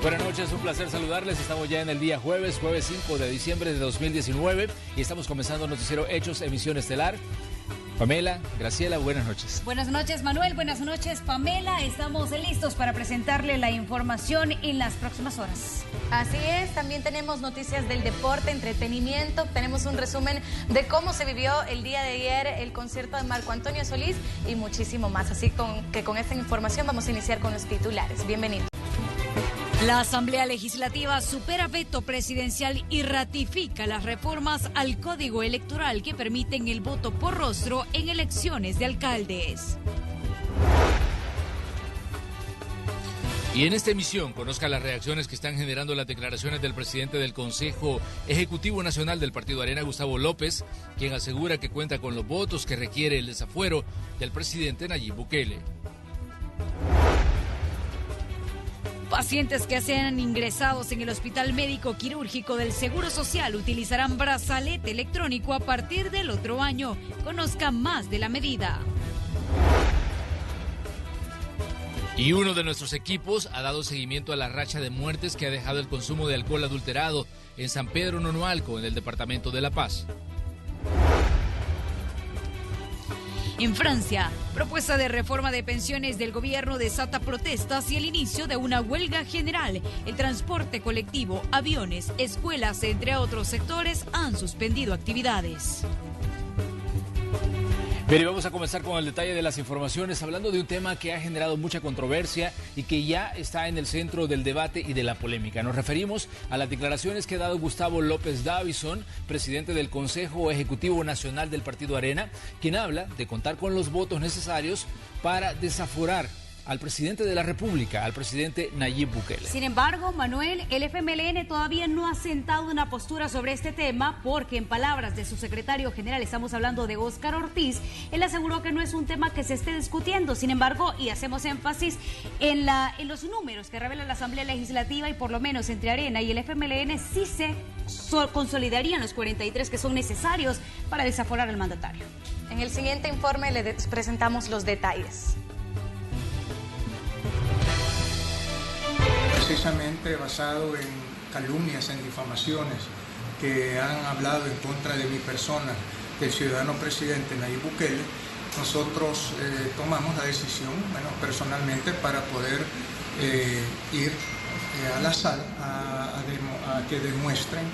Buenas noches, un placer saludarles. Estamos ya en el día jueves 5 de diciembre de 2019 y estamos comenzando Noticiero Hechos, emisión estelar. Pamela, Graciela, buenas noches. Buenas noches, Manuel. Buenas noches, Pamela. Estamos listos para presentarle la información en las próximas horas. Así es, también tenemos noticias del deporte, entretenimiento, tenemos un resumen de cómo se vivió el día de ayer el concierto de Marco Antonio Solís y muchísimo más. Así que con esta información vamos a iniciar con los titulares. Bienvenidos. La Asamblea Legislativa supera veto presidencial y ratifica las reformas al Código Electoral que permiten el voto por rostro en elecciones de alcaldes. Y en esta emisión conozca las reacciones que están generando las declaraciones del presidente del Consejo Ejecutivo Nacional del Partido Arena, Gustavo López, quien asegura que cuenta con los votos que requiere el desafuero del presidente Nayib Bukele. Pacientes que sean ingresados en el Hospital Médico Quirúrgico del Seguro Social utilizarán brazalete electrónico a partir del otro año. Conozca más de la medida. Y uno de nuestros equipos ha dado seguimiento a la racha de muertes que ha dejado el consumo de alcohol adulterado en San Pedro Nonualco, en el departamento de La Paz. En Francia, propuesta de reforma de pensiones del gobierno desata protestas y el inicio de una huelga general. El transporte colectivo, aviones, escuelas, entre otros sectores, han suspendido actividades. Bien, y vamos a comenzar con el detalle de las informaciones, hablando de un tema que ha generado mucha controversia y que ya está en el centro del debate y de la polémica. Nos referimos a las declaraciones que ha dado Gustavo López Davison, presidente del Consejo Ejecutivo Nacional del Partido Arena, quien habla de contar con los votos necesarios para desaforar al presidente de la República, al presidente Nayib Bukele. Sin embargo, Manuel, el FMLN todavía no ha sentado una postura sobre este tema porque, en palabras de su secretario general, estamos hablando de Óscar Ortiz, él aseguró que no es un tema que se esté discutiendo. Sin embargo, y hacemos énfasis en los números que revela la Asamblea Legislativa, y por lo menos entre Arena y el FMLN sí se consolidarían los 43 que son necesarios para desaforar al mandatario. En el siguiente informe le presentamos los detalles. Precisamente basado en calumnias, en difamaciones que han hablado en contra de mi persona, del ciudadano presidente Nayib Bukele, nosotros tomamos la decisión, personalmente, para poder ir a la sala a que demuestren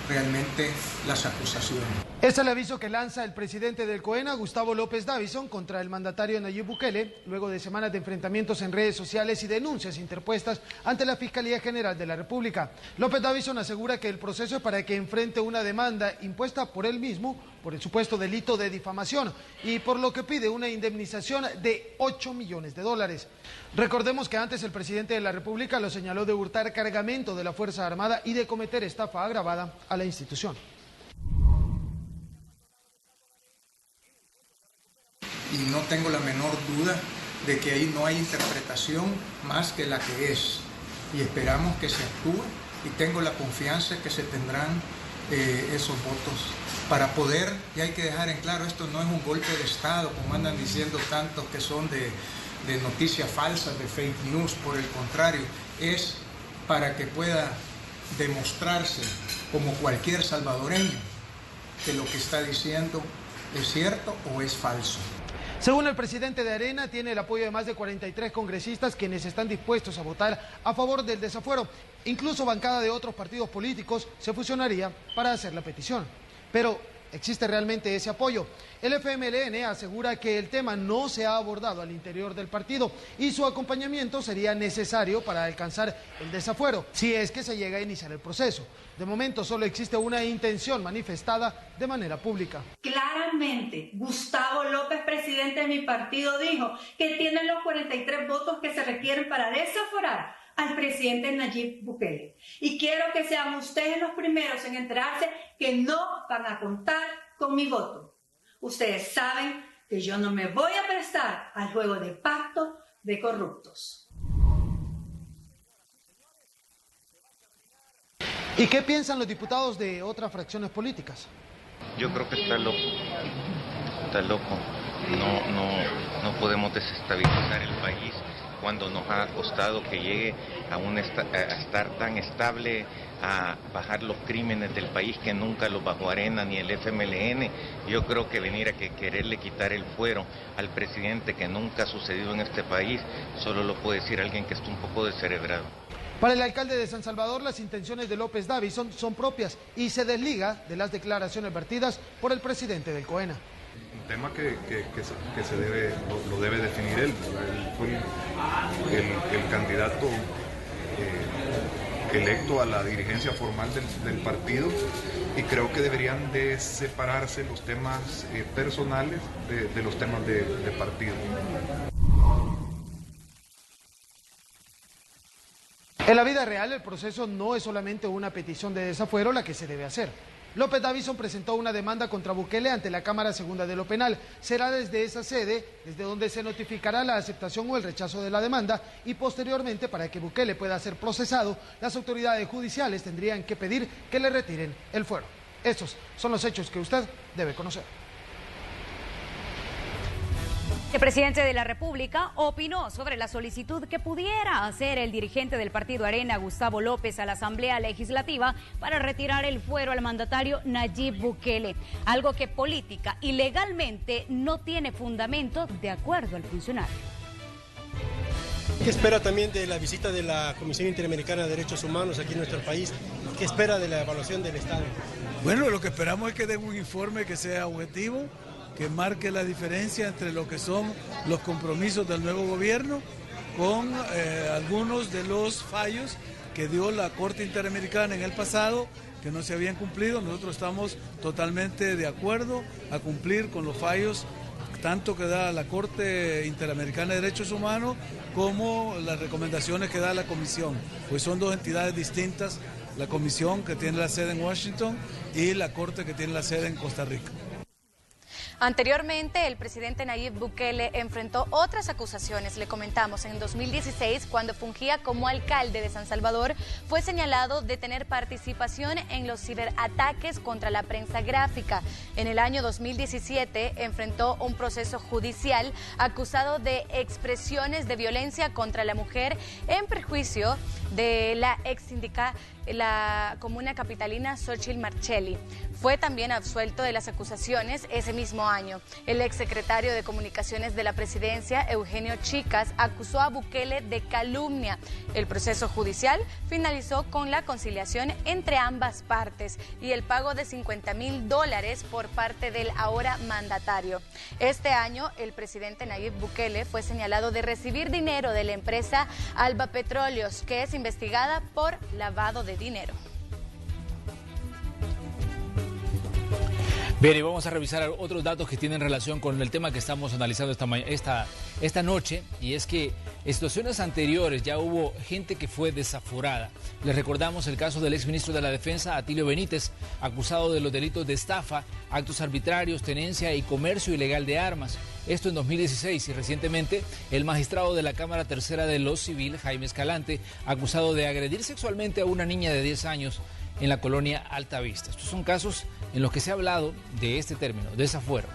realmente las acusaciones. Este es el aviso que lanza el presidente del COENA, Gustavo López Davison, contra el mandatario Nayib Bukele, luego de semanas de enfrentamientos en redes sociales y denuncias interpuestas ante la Fiscalía General de la República. López Davison asegura que el proceso es para que enfrente una demanda impuesta por él mismo por el supuesto delito de difamación y por lo que pide una indemnización de $8 millones. Recordemos que antes el presidente de la República lo señaló de hurtar cargamento de la Fuerza Armada y de cometer estafa agravada a la institución. Y no tengo la menor duda de que ahí no hay interpretación más que la que es. Y esperamos que se actúe y tengo la confianza que se tendrán esos votos para poder, y hay que dejar en claro, esto no es un golpe de Estado, como andan diciendo tantos que son de noticias falsas, de fake news. Por el contrario, es para que pueda demostrarse, como cualquier salvadoreño, que lo que está diciendo es cierto o es falso. Según el presidente de Arena, tiene el apoyo de más de 43 congresistas quienes están dispuestos a votar a favor del desafuero. Incluso bancada de otros partidos políticos se fusionaría para hacer la petición. Pero ¿existe realmente ese apoyo? El FMLN asegura que el tema no se ha abordado al interior del partido y su acompañamiento sería necesario para alcanzar el desafuero, si es que se llega a iniciar el proceso. De momento solo existe una intención manifestada de manera pública. Claramente, Gustavo López, presidente de mi partido, dijo que tiene los 43 votos que se requieren para desaforar al presidente Nayib Bukele. Y quiero que sean ustedes los primeros en enterarse que no van a contar con mi voto. Ustedes saben que yo no me voy a prestar al juego de pacto de corruptos. ¿Y qué piensan los diputados de otras fracciones políticas? Yo creo que está loco. Está loco. No podemos desestabilizar el país cuando nos ha costado que llegue a estar tan estable, a bajar los crímenes del país, que nunca los bajó Arena ni el FMLN. Yo creo que venir a quererle quitar el fuero al presidente, que nunca ha sucedido en este país, solo lo puede decir alguien que está un poco descerebrado. Para el alcalde de San Salvador, las intenciones de López Davison son propias y se desliga de las declaraciones vertidas por el presidente del COENA. Un tema que lo debe definir él. Él fue el candidato electo a la dirigencia formal del partido, y creo que deberían de separarse los temas personales de los temas de partido. En la vida real, el proceso no es solamente una petición de desafuero la que se debe hacer. López Davison presentó una demanda contra Bukele ante la Cámara Segunda de lo Penal. Será desde esa sede desde donde se notificará la aceptación o el rechazo de la demanda, y posteriormente, para que Bukele pueda ser procesado, las autoridades judiciales tendrían que pedir que le retiren el fuero. Estos son los hechos que usted debe conocer. El presidente de la República opinó sobre la solicitud que pudiera hacer el dirigente del partido Arena, Gustavo López, a la Asamblea Legislativa para retirar el fuero al mandatario Nayib Bukele, algo que política y legalmente no tiene fundamento, de acuerdo al funcionario. ¿Qué espera también de la visita de la Comisión Interamericana de Derechos Humanos aquí en nuestro país? ¿Qué espera de la evaluación del Estado? Bueno, lo que esperamos es que den un informe que sea objetivo, que marque la diferencia entre lo que son los compromisos del nuevo gobierno con algunos de los fallos que dio la Corte Interamericana en el pasado, que no se habían cumplido. Nosotros estamos totalmente de acuerdo a cumplir con los fallos, tanto que da la Corte Interamericana de Derechos Humanos como las recomendaciones que da la Comisión, pues son dos entidades distintas, la Comisión, que tiene la sede en Washington, y la Corte, que tiene la sede en Costa Rica. Anteriormente, el presidente Nayib Bukele enfrentó otras acusaciones. Le comentamos, en 2016, cuando fungía como alcalde de San Salvador, fue señalado de tener participación en los ciberataques contra la prensa gráfica. En el año 2017, enfrentó un proceso judicial acusado de expresiones de violencia contra la mujer en perjuicio de la ex síndica la comuna capitalina Xochitl Marchelli. Fue también absuelto de las acusaciones ese mismo año. El exsecretario de Comunicaciones de la Presidencia, Eugenio Chicas, acusó a Bukele de calumnia. El proceso judicial finalizó con la conciliación entre ambas partes y el pago de $50,000 por parte del ahora mandatario. Este año, el presidente Nayib Bukele fue señalado de recibir dinero de la empresa Alba Petróleos, que es investigada por lavado de dinero. Bien, y vamos a revisar otros datos que tienen relación con el tema que estamos analizando esta noche, y es que en situaciones anteriores ya hubo gente que fue desaforada. Les recordamos el caso del exministro de la Defensa, Atilio Benítez, acusado de los delitos de estafa, actos arbitrarios, tenencia y comercio ilegal de armas. Esto en 2016, y recientemente el magistrado de la Cámara Tercera de lo Civil, Jaime Escalante, acusado de agredir sexualmente a una niña de 10 años en la colonia Altavista. Estos son casos en los que se ha hablado de este término, desafuero.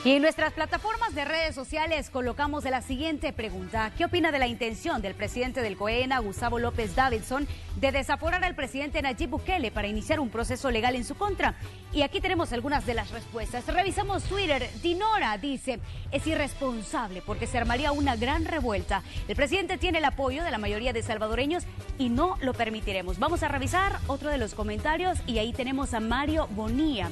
Y en nuestras plataformas de redes sociales colocamos la siguiente pregunta. ¿Qué opina de la intención del presidente del COENA, Gustavo López Davison, de desaforar al presidente Nayib Bukele para iniciar un proceso legal en su contra? Y aquí tenemos algunas de las respuestas. Revisamos Twitter. Dinora dice, es irresponsable porque se armaría una gran revuelta. El presidente tiene el apoyo de la mayoría de salvadoreños y no lo permitiremos. Vamos a revisar otro de los comentarios, y ahí tenemos a Mario Bonilla.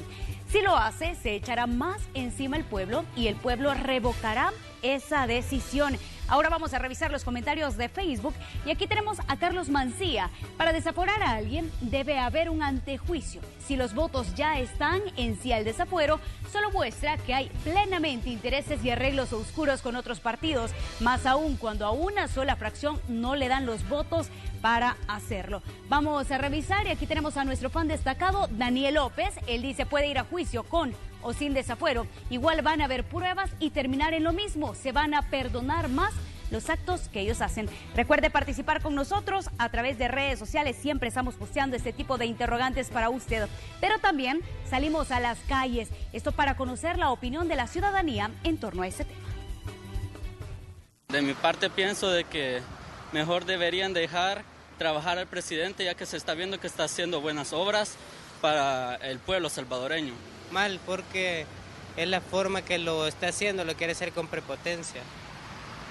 Si lo hace, se echará más encima el pueblo y el pueblo revocará esa decisión. Ahora vamos a revisar los comentarios de Facebook, y aquí tenemos a Carlos Mancía. Para desaforar a alguien debe haber un antejuicio. Si los votos ya están en sí al desafuero, solo muestra que hay plenamente intereses y arreglos oscuros con otros partidos, más aún cuando a una sola fracción no le dan los votos para hacerlo. Vamos a revisar, y aquí tenemos a nuestro fan destacado, Daniel López. Él dice, puede ir a juicio con o sin desafuero. Igual van a haber pruebas y terminar en lo mismo. Se van a perdonar más los actos que ellos hacen. Recuerde participar con nosotros a través de redes sociales, siempre estamos posteando este tipo de interrogantes para usted, pero también salimos a las calles, esto para conocer la opinión de la ciudadanía en torno a este tema. De mi parte pienso de que mejor deberían dejar trabajar al presidente, ya que se está viendo que está haciendo buenas obras para el pueblo salvadoreño. Mal, porque es la forma que lo está haciendo, lo quiere hacer con prepotencia.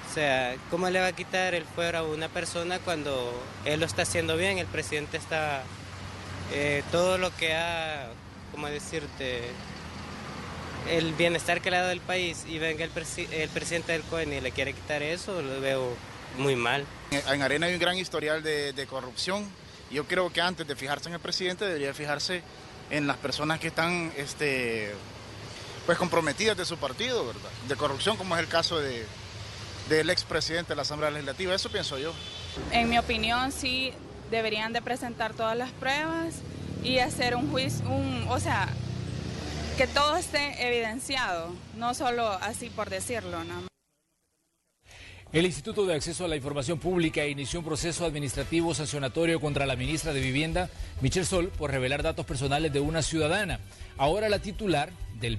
O sea, ¿cómo le va a quitar el fuero a una persona cuando él lo está haciendo bien? El presidente está, todo lo que ha, ¿cómo decirte?, el bienestar que le ha dado el país, y venga el presidente del COEN y le quiere quitar eso, lo veo muy mal. En Arena hay un gran historial de corrupción. Yo creo que antes de fijarse en el presidente debería fijarse en las personas que están pues comprometidas de su partido, ¿verdad?, de corrupción, como es el caso del expresidente de la Asamblea Legislativa. Eso pienso yo. En mi opinión, sí deberían de presentar todas las pruebas y hacer un juicio, o sea, que todo esté evidenciado, no solo así por decirlo, ¿no? El Instituto de Acceso a la Información Pública inició un proceso administrativo sancionatorio contra la ministra de Vivienda, Michelle Sol, por revelar datos personales de una ciudadana. Ahora la titular del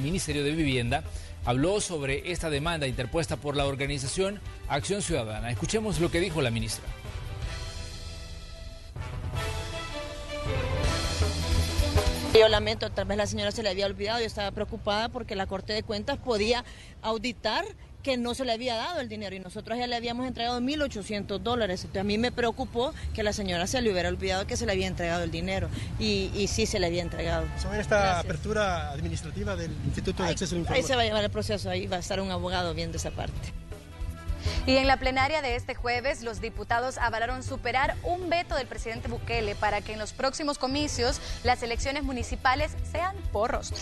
Ministerio de Vivienda habló sobre esta demanda interpuesta por la organización Acción Ciudadana. Escuchemos lo que dijo la ministra. Yo lamento, tal vez la señora se le había olvidado, yo estaba preocupada porque la Corte de Cuentas podía auditar que no se le había dado el dinero y nosotros ya le habíamos entregado $1.800. Entonces a mí me preocupó que la señora se le hubiera olvidado que se le había entregado el dinero y sí se le había entregado. Sobre esta apertura administrativa del Instituto de Acceso a la Información. Ahí se va a llevar el proceso, ahí va a estar un abogado viendo esa parte. Y en la plenaria de este jueves, los diputados avalaron superar un veto del presidente Bukele para que en los próximos comicios las elecciones municipales sean por rostro.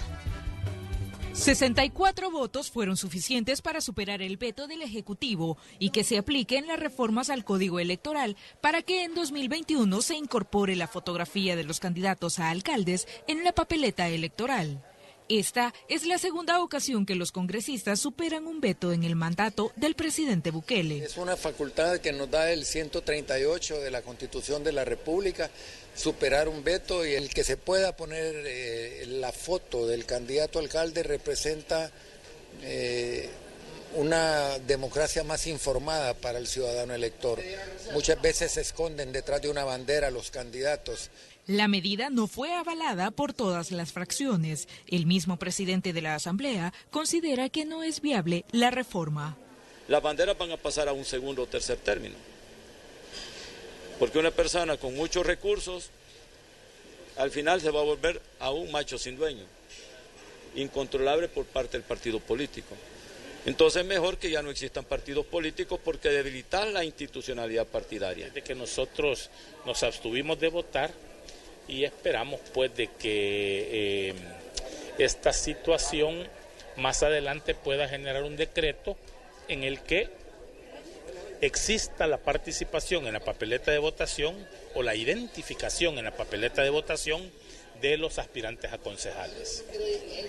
64 votos fueron suficientes para superar el veto del Ejecutivo y que se apliquen las reformas al Código Electoral para que en 2021 se incorpore la fotografía de los candidatos a alcaldes en la papeleta electoral. Esta es la segunda ocasión que los congresistas superan un veto en el mandato del presidente Bukele. Es una facultad que nos da el 138 de la Constitución de la República, superar un veto, y el que se pueda poner la foto del candidato a alcalde representa una democracia más informada para el ciudadano elector. Muchas veces se esconden detrás de una bandera los candidatos. La medida no fue avalada por todas las fracciones. El mismo presidente de la Asamblea considera que no es viable la reforma. Las banderas van a pasar a un segundo o tercer término. Porque una persona con muchos recursos, al final se va a volver a un macho sin dueño, incontrolable por parte del partido político. Entonces es mejor que ya no existan partidos políticos porque debilitan la institucionalidad partidaria. Desde que nosotros nos abstuvimos de votar y esperamos pues de que esta situación más adelante pueda generar un decreto en el que exista la participación en la papeleta de votación o la identificación en la papeleta de votación de los aspirantes a concejales.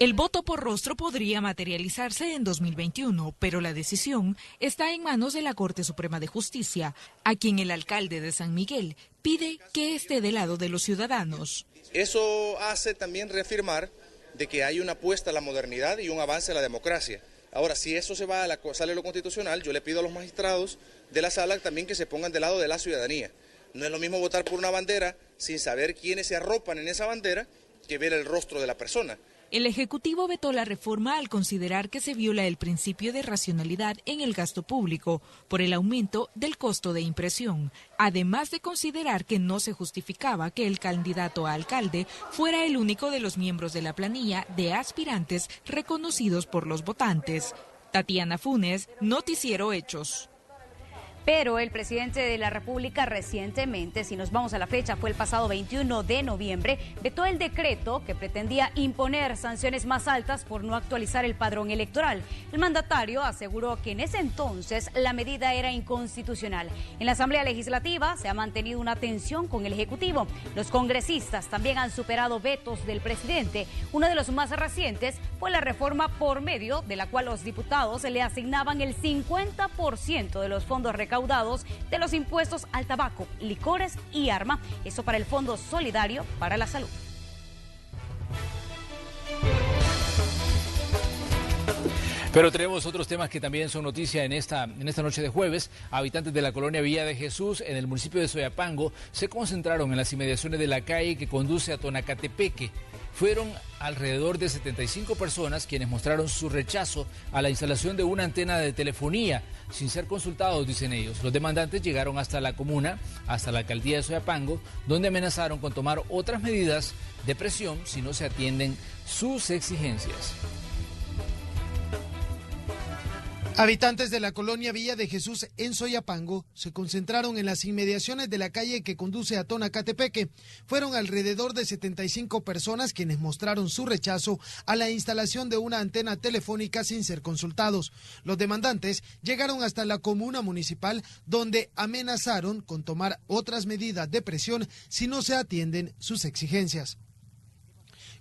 El voto por rostro podría materializarse en 2021, pero la decisión está en manos de la Corte Suprema de Justicia, a quien el alcalde de San Miguel pide que esté del lado de los ciudadanos. Eso hace también reafirmar de que hay una apuesta a la modernidad y un avance a la democracia. Ahora, si eso se va a la sala de lo constitucional, yo le pido a los magistrados de la sala también que se pongan del lado de la ciudadanía. No es lo mismo votar por una bandera sin saber quiénes se arropan en esa bandera que ver el rostro de la persona. El Ejecutivo vetó la reforma al considerar que se viola el principio de racionalidad en el gasto público por el aumento del costo de impresión, además de considerar que no se justificaba que el candidato a alcalde fuera el único de los miembros de la planilla de aspirantes reconocidos por los votantes. Tatiana Funes, Noticiero Hechos. Pero el presidente de la República recientemente, si nos vamos a la fecha, fue el pasado 21 de noviembre, vetó el decreto que pretendía imponer sanciones más altas por no actualizar el padrón electoral. El mandatario aseguró que en ese entonces la medida era inconstitucional. En la Asamblea Legislativa se ha mantenido una tensión con el Ejecutivo. Los congresistas también han superado vetos del presidente. Uno de los más recientes fue la reforma por medio de la cual los diputados le asignaban el 50% de los fondos recaudados de los impuestos al tabaco, licores y arma, eso para el Fondo Solidario para la Salud. Pero tenemos otros temas que también son noticia en esta noche de jueves. Habitantes de la colonia Villa de Jesús, en el municipio de Soyapango, se concentraron en las inmediaciones de la calle que conduce a Tonacatepeque. Fueron alrededor de 75 personas quienes mostraron su rechazo a la instalación de una antena de telefonía, sin ser consultados, dicen ellos. Los demandantes llegaron hasta la comuna, hasta la alcaldía de Soyapango, donde amenazaron con tomar otras medidas de presión si no se atienden sus exigencias. Habitantes de la colonia Villa de Jesús en Soyapango se concentraron en las inmediaciones de la calle que conduce a Tonacatepeque. Fueron alrededor de 75 personas quienes mostraron su rechazo a la instalación de una antena telefónica sin ser consultados. Los demandantes llegaron hasta la comuna municipal, donde amenazaron con tomar otras medidas de presión si no se atienden sus exigencias.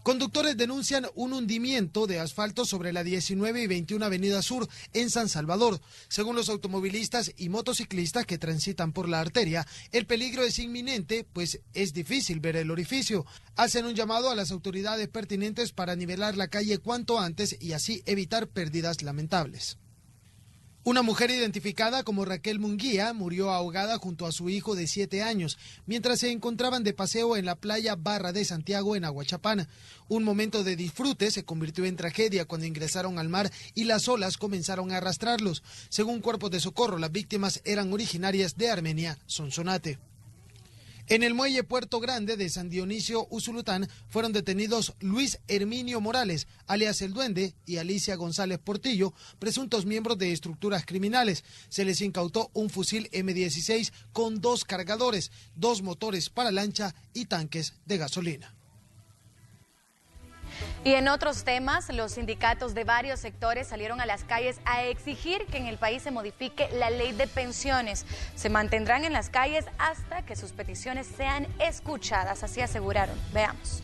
Conductores denuncian un hundimiento de asfalto sobre la 19 y 21 Avenida Sur en San Salvador. Según los automovilistas y motociclistas que transitan por la arteria, el peligro es inminente, pues es difícil ver el orificio. Hacen un llamado a las autoridades pertinentes para nivelar la calle cuanto antes y así evitar pérdidas lamentables. Una mujer identificada como Raquel Munguía murió ahogada junto a su hijo de 7 años mientras se encontraban de paseo en la playa Barra de Santiago en Aguachapán. Un momento de disfrute se convirtió en tragedia cuando ingresaron al mar y las olas comenzaron a arrastrarlos. Según cuerpos de socorro, las víctimas eran originarias de Armenia, Sonsonate. En el muelle Puerto Grande de San Dionisio, Usulután, fueron detenidos Luis Herminio Morales, alias El Duende, y Alicia González Portillo, presuntos miembros de estructuras criminales. Se les incautó un fusil M16 con 2 cargadores, 2 motores para lancha y tanques de gasolina. Y en otros temas, los sindicatos de varios sectores salieron a las calles a exigir que en el país se modifique la ley de pensiones. Se mantendrán en las calles hasta que sus peticiones sean escuchadas, así aseguraron. Veamos.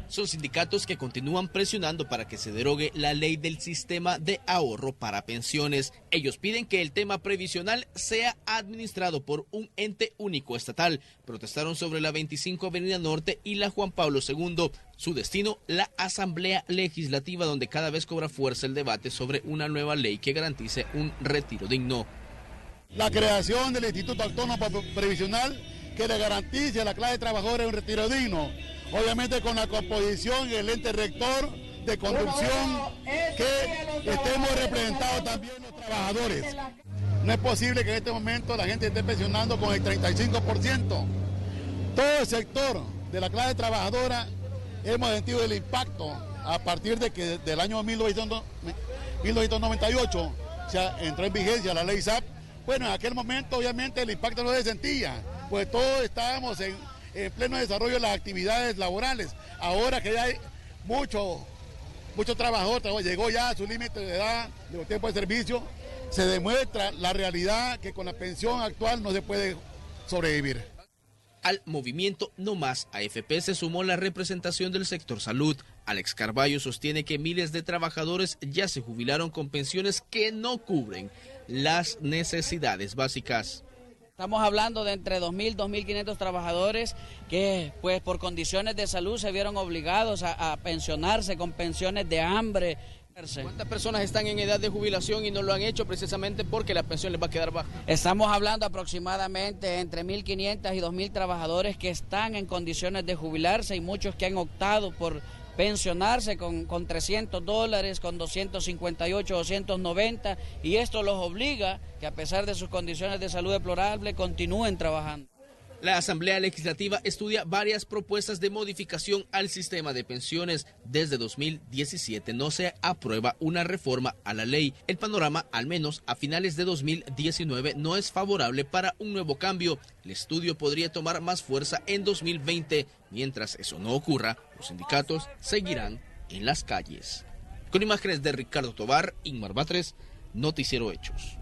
Son sindicatos que continúan presionando para que se derogue la ley del sistema de ahorro para pensiones. Ellos piden que el tema previsional sea administrado por un ente único estatal. Protestaron sobre la 25 Avenida Norte y la Juan Pablo II. Su destino, la Asamblea Legislativa, donde cada vez cobra fuerza el debate sobre una nueva ley que garantice un retiro digno. La creación del Instituto Autónomo Previsional que le garantice a la clase de trabajadores un retiro digno. Obviamente con la composición y el ente rector de conducción, que estemos representados también los trabajadores. No es posible que en este momento la gente esté pensionando con el 35%. Todo el sector de la clase trabajadora hemos sentido el impacto a partir de que del año 1998 se entró en vigencia la ley SAP. Bueno, en aquel momento obviamente el impacto no se sentía, pues todos estábamos en pleno desarrollo de las actividades laborales. Ahora que ya hay mucho trabajador, llegó ya a su límite de edad, de tiempo de servicio, se demuestra la realidad que con la pensión actual no se puede sobrevivir. Al movimiento No Más AFP se sumó la representación del sector salud. Alex Carballo sostiene que miles de trabajadores ya se jubilaron con pensiones que no cubren las necesidades básicas. Estamos hablando de entre 2.000 y 2.500 trabajadores que pues por condiciones de salud se vieron obligados a pensionarse con pensiones de hambre. ¿Cuántas personas están en edad de jubilación y no lo han hecho precisamente porque la pensión les va a quedar baja? Estamos hablando aproximadamente entre 1.500 y 2.000 trabajadores que están en condiciones de jubilarse y muchos que han optado por pensionarse con $300, con 258, 290, y esto los obliga que a pesar de sus condiciones de salud deplorables continúen trabajando. La Asamblea Legislativa estudia varias propuestas de modificación al sistema de pensiones. Desde 2017 no se aprueba una reforma a la ley. El panorama, al menos a finales de 2019, no es favorable para un nuevo cambio. El estudio podría tomar más fuerza en 2020. Mientras eso no ocurra, los sindicatos seguirán en las calles. Con imágenes de Ricardo Tobar, Inmar Batres, Noticiero Hechos.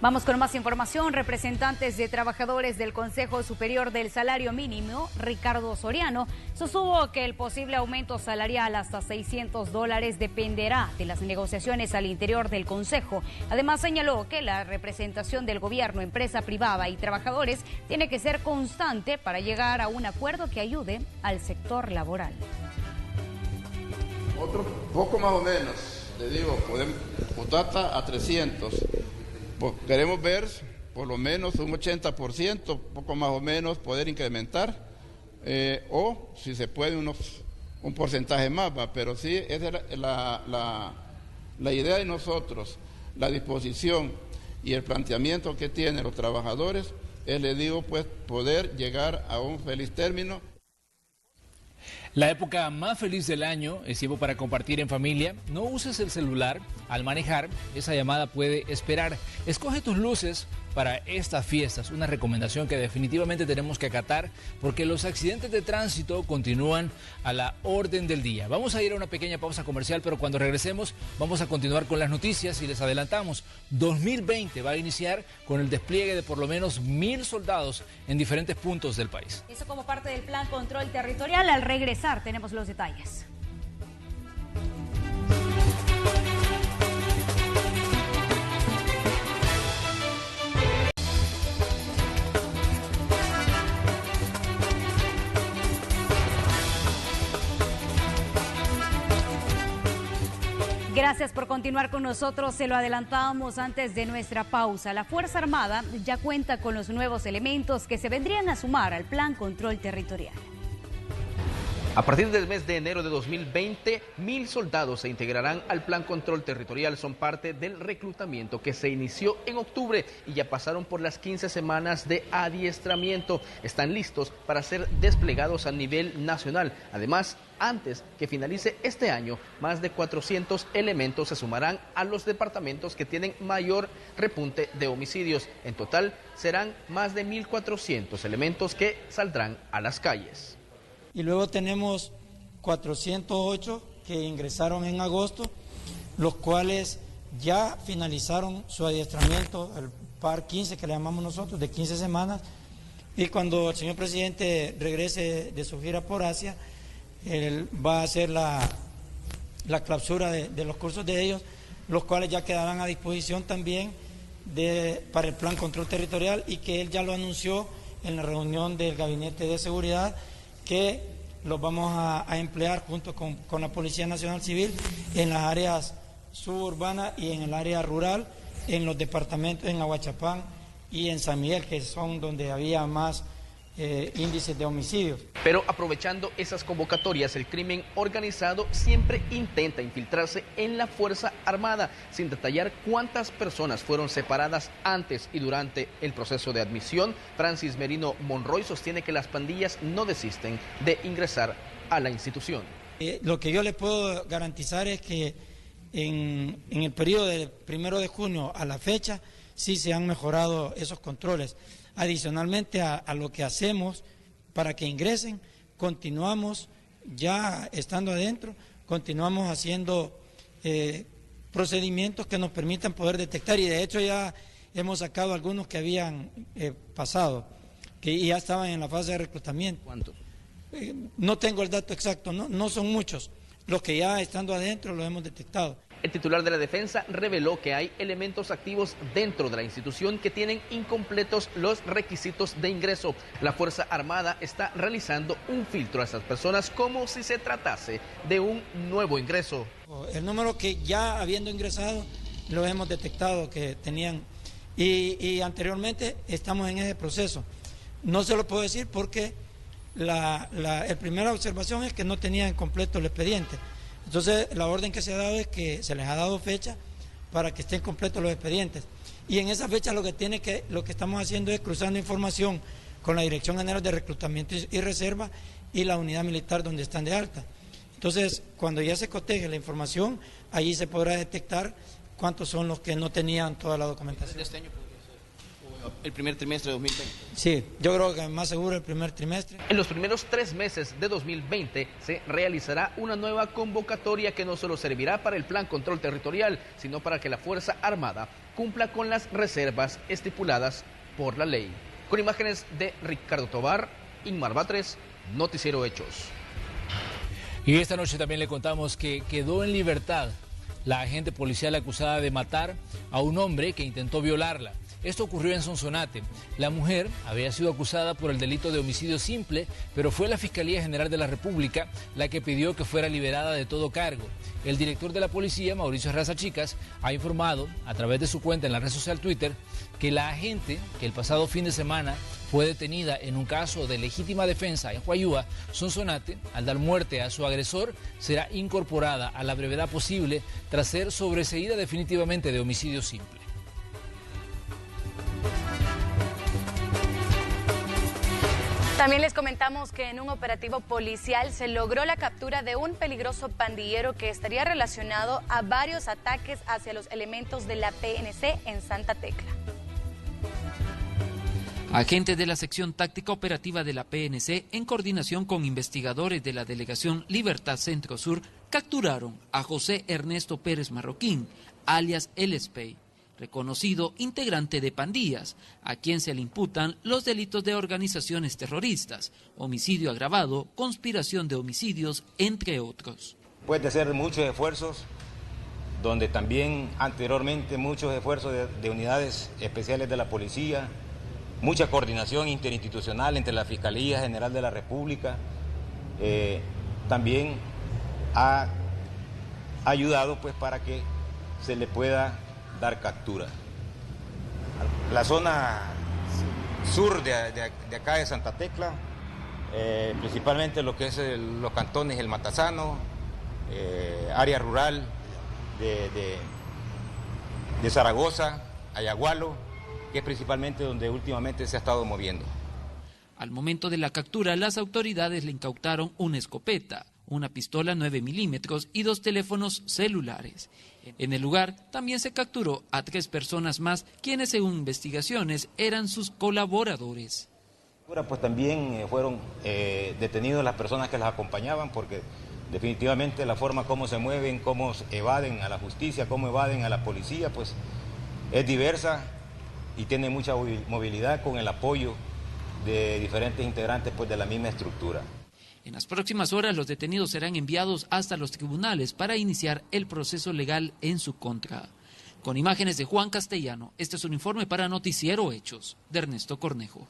Vamos con más información. Representantes de trabajadores del Consejo Superior del Salario Mínimo, Ricardo Soriano, sostuvo que el posible aumento salarial hasta $600 dependerá de las negociaciones al interior del Consejo. Además, señaló que la representación del gobierno, empresa privada y trabajadores tiene que ser constante para llegar a un acuerdo que ayude al sector laboral. Otro poco más o menos, le digo, podemos votar a 300. Queremos ver por lo menos un 80%, poco más o menos, poder incrementar, o si se puede un porcentaje más, pero sí, esa es la idea de nosotros, la disposición y el planteamiento que tienen los trabajadores, es, le digo, pues poder llegar a un feliz término. La época más feliz del año es tiempo para compartir en familia. No uses el celular al manejar, esa llamada puede esperar. Escoge tus luces para estas fiestas, una recomendación que definitivamente tenemos que acatar porque los accidentes de tránsito continúan a la orden del día. Vamos a ir a una pequeña pausa comercial, pero cuando regresemos vamos a continuar con las noticias y les adelantamos, 2020 va a iniciar con el despliegue de por lo menos 1,000 soldados en diferentes puntos del país. Eso como parte del Plan Control Territorial. Al regresar tenemos los detalles. Gracias por continuar con nosotros. Se lo adelantábamos antes de nuestra pausa. La Fuerza Armada ya cuenta con los nuevos elementos que se vendrían a sumar al Plan Control Territorial. A partir del mes de enero de 2020, 1,000 soldados se integrarán al Plan Control Territorial. Son parte del reclutamiento que se inició en octubre y ya pasaron por las 15 semanas de adiestramiento. Están listos para ser desplegados a nivel nacional. Además, antes que finalice este año, más de 400 elementos se sumarán a los departamentos que tienen mayor repunte de homicidios. En total, serán más de 1,400 elementos que saldrán a las calles. Y luego tenemos 408 que ingresaron en agosto, los cuales ya finalizaron su adiestramiento, el par 15 que le llamamos nosotros, de 15 semanas, y cuando el señor presidente regrese de su gira por Asia, él va a hacer la clausura de los cursos de ellos, los cuales ya quedarán a disposición también para el Plan Control Territorial, y que él ya lo anunció en la reunión del Gabinete de Seguridad, que los vamos a emplear junto con la Policía Nacional Civil en las áreas suburbanas y en el área rural, en los departamentos, en Aguachapán y en San Miguel, que son donde había más índices de homicidios. Pero aprovechando esas convocatorias, el crimen organizado siempre intenta infiltrarse en la Fuerza Armada, sin detallar cuántas personas fueron separadas antes y durante el proceso de admisión. Francis Merino Monroy sostiene que las pandillas no desisten de ingresar a la institución. Lo que yo le puedo garantizar es que en el periodo del 1 de junio a la fecha sí se han mejorado esos controles. Adicionalmente a lo que hacemos para que ingresen, continuamos ya estando adentro, continuamos haciendo procedimientos que nos permitan poder detectar, y de hecho ya hemos sacado algunos que habían pasado, que ya estaban en la fase de reclutamiento. ¿Cuántos? No tengo el dato exacto, no son muchos. Los que ya estando adentro los hemos detectado. El titular de la defensa reveló que hay elementos activos dentro de la institución que tienen incompletos los requisitos de ingreso. La Fuerza Armada está realizando un filtro a esas personas como si se tratase de un nuevo ingreso. El número que ya habiendo ingresado lo hemos detectado que tenían, y anteriormente estamos en ese proceso. No se lo puedo decir porque la primera observación es que no tenían completo el expediente. Entonces, la orden que se ha dado es que se les ha dado fecha para que estén completos los expedientes. Y en esa fecha lo que estamos haciendo es cruzando información con la Dirección General de Reclutamiento y Reserva y la unidad militar donde están de alta. Entonces, cuando ya se coteje la información, allí se podrá detectar cuántos son los que no tenían toda la documentación. ¿Este año podría ser el primer trimestre de 2020? Sí, yo creo que más seguro el primer trimestre. En los primeros 3 meses de 2020 se realizará una nueva convocatoria que no solo servirá para el Plan Control Territorial, sino para que la Fuerza Armada cumpla con las reservas estipuladas por la ley. Con imágenes de Ricardo Tobar, Inmar Batres, Noticiero Hechos. Y esta noche también le contamos que quedó en libertad la agente policial acusada de matar a un hombre que intentó violarla. Esto ocurrió en Sonsonate. La mujer había sido acusada por el delito de homicidio simple, pero fue la Fiscalía General de la República la que pidió que fuera liberada de todo cargo. El director de la policía, Mauricio Arraza Chicas, ha informado a través de su cuenta en la red social Twitter que la agente, que el pasado fin de semana fue detenida en un caso de legítima defensa en Huayúa, Sonsonate, al dar muerte a su agresor, será incorporada a la brevedad posible tras ser sobreseída definitivamente de homicidio simple. También les comentamos que en un operativo policial se logró la captura de un peligroso pandillero que estaría relacionado a varios ataques hacia los elementos de la PNC en Santa Tecla. Agentes de la sección táctica operativa de la PNC, en coordinación con investigadores de la Delegación Libertad Centro Sur, capturaron a José Ernesto Pérez Marroquín, alias El Espey, reconocido integrante de pandillas, a quien se le imputan los delitos de organizaciones terroristas, homicidio agravado, conspiración de homicidios, entre otros. Puede ser muchos esfuerzos, donde también anteriormente muchos esfuerzos de unidades especiales de la policía, mucha coordinación interinstitucional entre la Fiscalía General de la República, también ha ayudado pues para que se le pueda dar captura. La zona sur de acá de Santa Tecla, principalmente lo que es los cantones El Matasano, área rural de Zaragoza, Ayagualo, que es principalmente donde últimamente se ha estado moviendo. Al momento de la captura, las autoridades le incautaron una escopeta, una pistola 9 milímetros y 2 teléfonos celulares. En el lugar también se capturó a 3 personas más, quienes según investigaciones eran sus colaboradores. Pues también fueron detenidos las personas que las acompañaban, porque definitivamente la forma como se mueven, cómo evaden a la justicia, cómo evaden a la policía, pues es diversa y tiene mucha movilidad con el apoyo de diferentes integrantes pues de la misma estructura. En las próximas horas los detenidos serán enviados hasta los tribunales para iniciar el proceso legal en su contra. Con imágenes de Juan Castellano, este es un informe para Noticiero Hechos, de Ernesto Cornejo.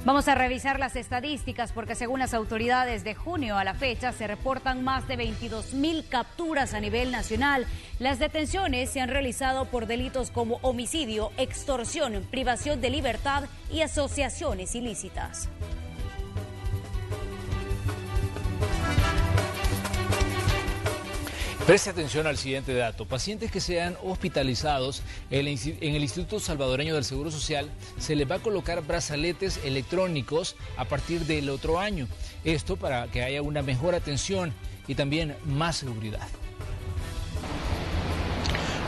Vamos a revisar las estadísticas porque según las autoridades de junio a la fecha se reportan más de 22.000 capturas a nivel nacional. Las detenciones se han realizado por delitos como homicidio, extorsión, privación de libertad y asociaciones ilícitas. Preste atención al siguiente dato. Pacientes que sean hospitalizados en el Instituto Salvadoreño del Seguro Social se les va a colocar brazaletes electrónicos a partir del otro año. Esto para que haya una mejor atención y también más seguridad.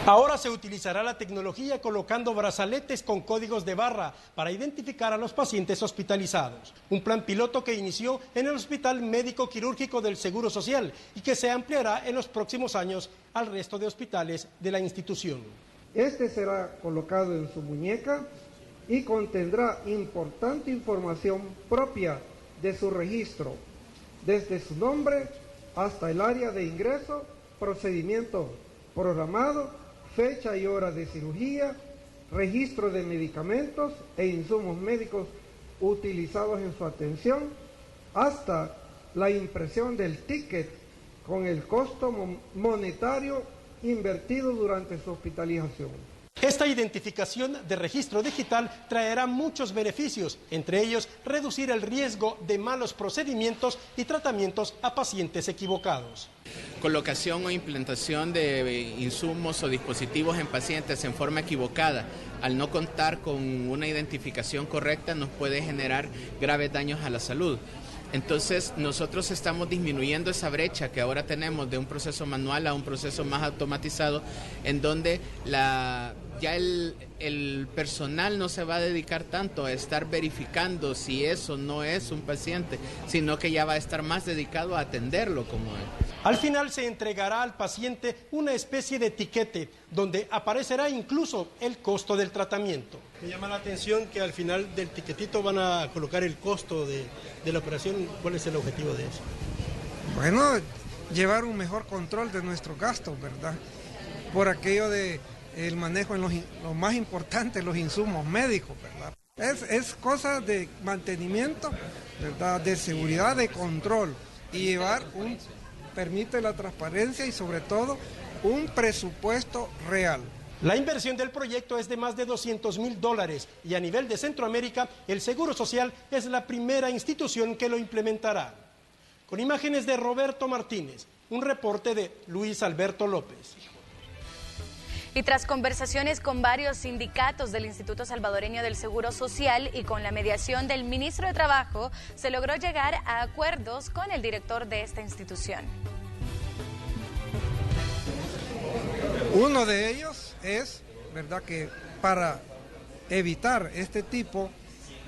Ahora se utilizará la tecnología colocando brazaletes con códigos de barra para identificar a los pacientes hospitalizados. Un plan piloto que inició en el Hospital Médico Quirúrgico del Seguro Social y que se ampliará en los próximos años al resto de hospitales de la institución. Este será colocado en su muñeca y contendrá importante información propia de su registro, desde su nombre hasta el área de ingreso, procedimiento programado, fecha y hora de cirugía, registro de medicamentos e insumos médicos utilizados en su atención, hasta la impresión del ticket con el costo monetario invertido durante su hospitalización. Esta identificación de registro digital traerá muchos beneficios, entre ellos reducir el riesgo de malos procedimientos y tratamientos a pacientes equivocados. Colocación o implantación de insumos o dispositivos en pacientes en forma equivocada al no contar con una identificación correcta, nos puede generar graves daños a la salud. Entonces nosotros estamos disminuyendo esa brecha que ahora tenemos de un proceso manual a un proceso más automatizado, en donde ya el personal no se va a dedicar tanto a estar verificando si eso no es un paciente, sino que ya va a estar más dedicado a atenderlo como es. Al final se entregará al paciente una especie de etiquete donde aparecerá incluso el costo del tratamiento. Me llama la atención que al final del tiquetito van a colocar el costo de la operación. ¿Cuál es el objetivo de eso? Bueno, llevar un mejor control de nuestros gastos, ¿verdad? Por aquello de el manejo en lo más importante, los insumos médicos, ¿verdad? Es cosa de mantenimiento, ¿verdad? De seguridad, de control, y llevar permite la transparencia y sobre todo un presupuesto real. La inversión del proyecto es de más de $200,000 y a nivel de Centroamérica el Seguro Social es la primera institución que lo implementará. Con imágenes de Roberto Martínez, un reporte de Luis Alberto López. Y tras conversaciones con varios sindicatos del Instituto Salvadoreño del Seguro Social y con la mediación del ministro de Trabajo, se logró llegar a acuerdos con el director de esta institución. Uno de ellos es, ¿verdad?, que para evitar este tipo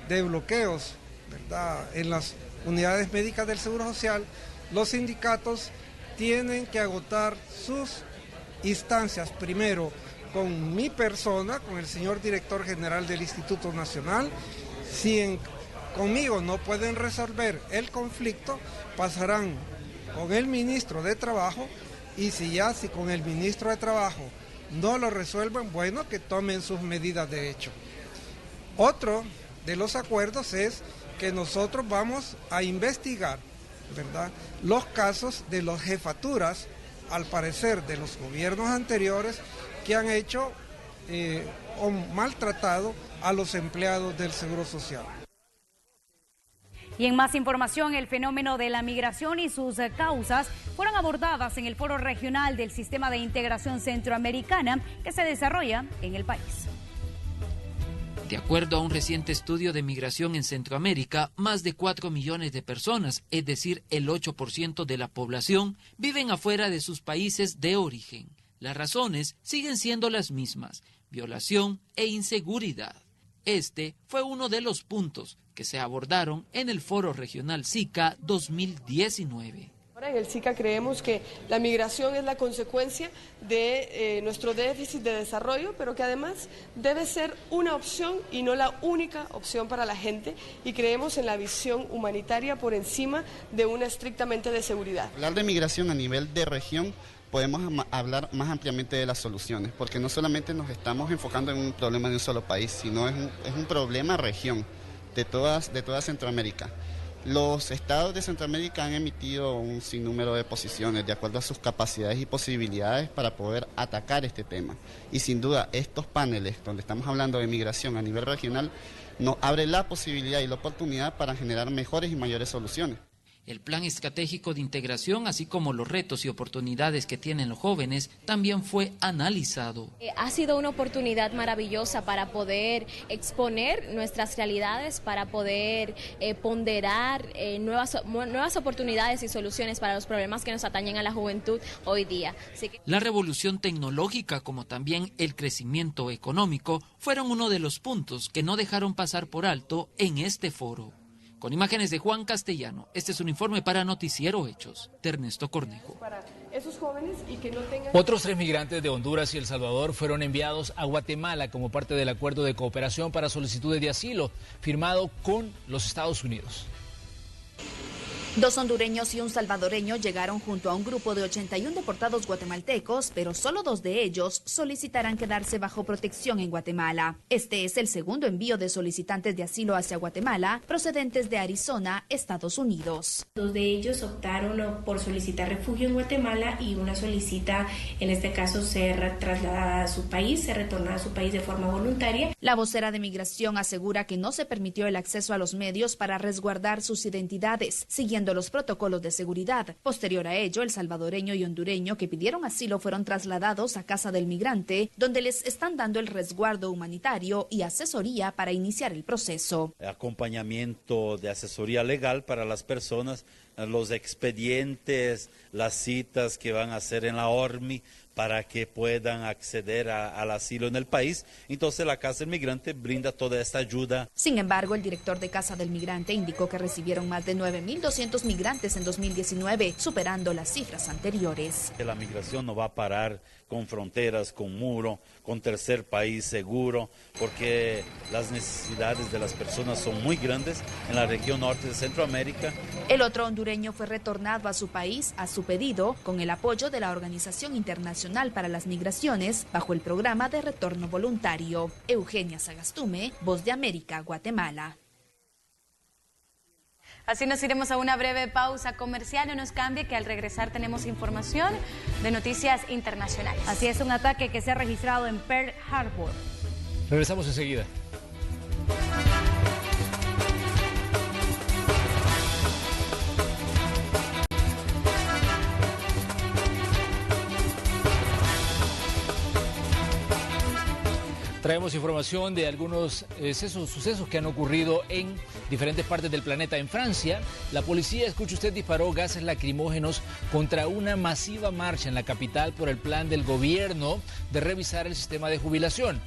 de bloqueos, ¿verdad?, en las unidades médicas del Seguro Social, los sindicatos tienen que agotar sus instancias, primero con mi persona, con el señor director general del Instituto Nacional. Si conmigo no pueden resolver el conflicto, pasarán con el ministro de Trabajo, y si con el ministro de Trabajo no lo resuelven, bueno, que tomen sus medidas de hecho. Otro de los acuerdos es que nosotros vamos a investigar, ¿verdad?, los casos de las jefaturas, al parecer de los gobiernos anteriores, que han hecho o maltratado a los empleados del Seguro Social. Y en más información, el fenómeno de la migración y sus causas fueron abordadas en el Foro Regional del Sistema de Integración Centroamericana que se desarrolla en el país. De acuerdo a un reciente estudio de migración en Centroamérica, más de 4 millones de personas, es decir, el 8% de la población, viven afuera de sus países de origen. Las razones siguen siendo las mismas: violación e inseguridad. Este fue uno de los puntos que se abordaron en el Foro Regional SICA 2019. En el SICA creemos que la migración es la consecuencia de nuestro déficit de desarrollo, pero que además debe ser una opción y no la única opción para la gente, y creemos en la visión humanitaria por encima de una estrictamente de seguridad. Hablar de migración a nivel de región, podemos hablar más ampliamente de las soluciones, porque no solamente nos estamos enfocando en un problema de un solo país, sino es un problema región de toda Centroamérica. Los estados de Centroamérica han emitido un sinnúmero de posiciones de acuerdo a sus capacidades y posibilidades para poder atacar este tema. Y sin duda estos paneles donde estamos hablando de migración a nivel regional nos abre la posibilidad y la oportunidad para generar mejores y mayores soluciones. El plan estratégico de integración, así como los retos y oportunidades que tienen los jóvenes, también fue analizado. Ha sido una oportunidad maravillosa para poder exponer nuestras realidades, para poder ponderar nuevas oportunidades y soluciones para los problemas que nos atañen a la juventud hoy día. La revolución tecnológica, como también el crecimiento económico, fueron uno de los puntos que no dejaron pasar por alto en este foro. Con imágenes de Juan Castellano, este es un informe para Noticiero Hechos, de Ernesto Cornejo. Para esos jóvenes y que no tengan... Otros 3 migrantes de Honduras y El Salvador fueron enviados a Guatemala como parte del acuerdo de cooperación para solicitudes de asilo firmado con los Estados Unidos. 2 hondureños y un salvadoreño llegaron junto a un grupo de 81 deportados guatemaltecos, pero solo 2 de ellos solicitarán quedarse bajo protección en Guatemala. Este es el segundo envío de solicitantes de asilo hacia Guatemala, procedentes de Arizona, Estados Unidos. 2 de ellos optaron por solicitar refugio en Guatemala y una solicita, en este caso, ser trasladada a su país, ser retornada a su país de forma voluntaria. La vocera de Migración asegura que no se permitió el acceso a los medios para resguardar sus identidades, siguiendo endureciendo los protocolos de seguridad. Posterior a ello, el salvadoreño y hondureño que pidieron asilo fueron trasladados a Casa del Migrante, donde les están dando el resguardo humanitario y asesoría para iniciar el proceso. Acompañamiento de asesoría legal para las personas, los expedientes, las citas que van a hacer en la ORMI para que puedan acceder al asilo en el país. Entonces la Casa del Migrante brinda toda esta ayuda. Sin embargo, el director de Casa del Migrante indicó que recibieron más de 9.200 migrantes en 2019, superando las cifras anteriores. La migración no va a parar con fronteras, con muro, con tercer país seguro, porque las necesidades de las personas son muy grandes en la región norte de Centroamérica. El otro hondureño fue retornado a su país a su pedido, con el apoyo de la Organización Internacional para las Migraciones, bajo el programa de retorno voluntario. Eugenia Sagastume, Voz de América, Guatemala. Así nos iremos a una breve pausa comercial. No nos cambie, que al regresar tenemos información de noticias internacionales. Así es, un ataque que se ha registrado en Pearl Harbor. Regresamos enseguida. Traemos información de algunos sucesos que han ocurrido en diferentes partes del planeta. En Francia, la policía, escuche usted, disparó gases lacrimógenos contra una masiva marcha en la capital por el plan del gobierno de revisar el sistema de jubilación.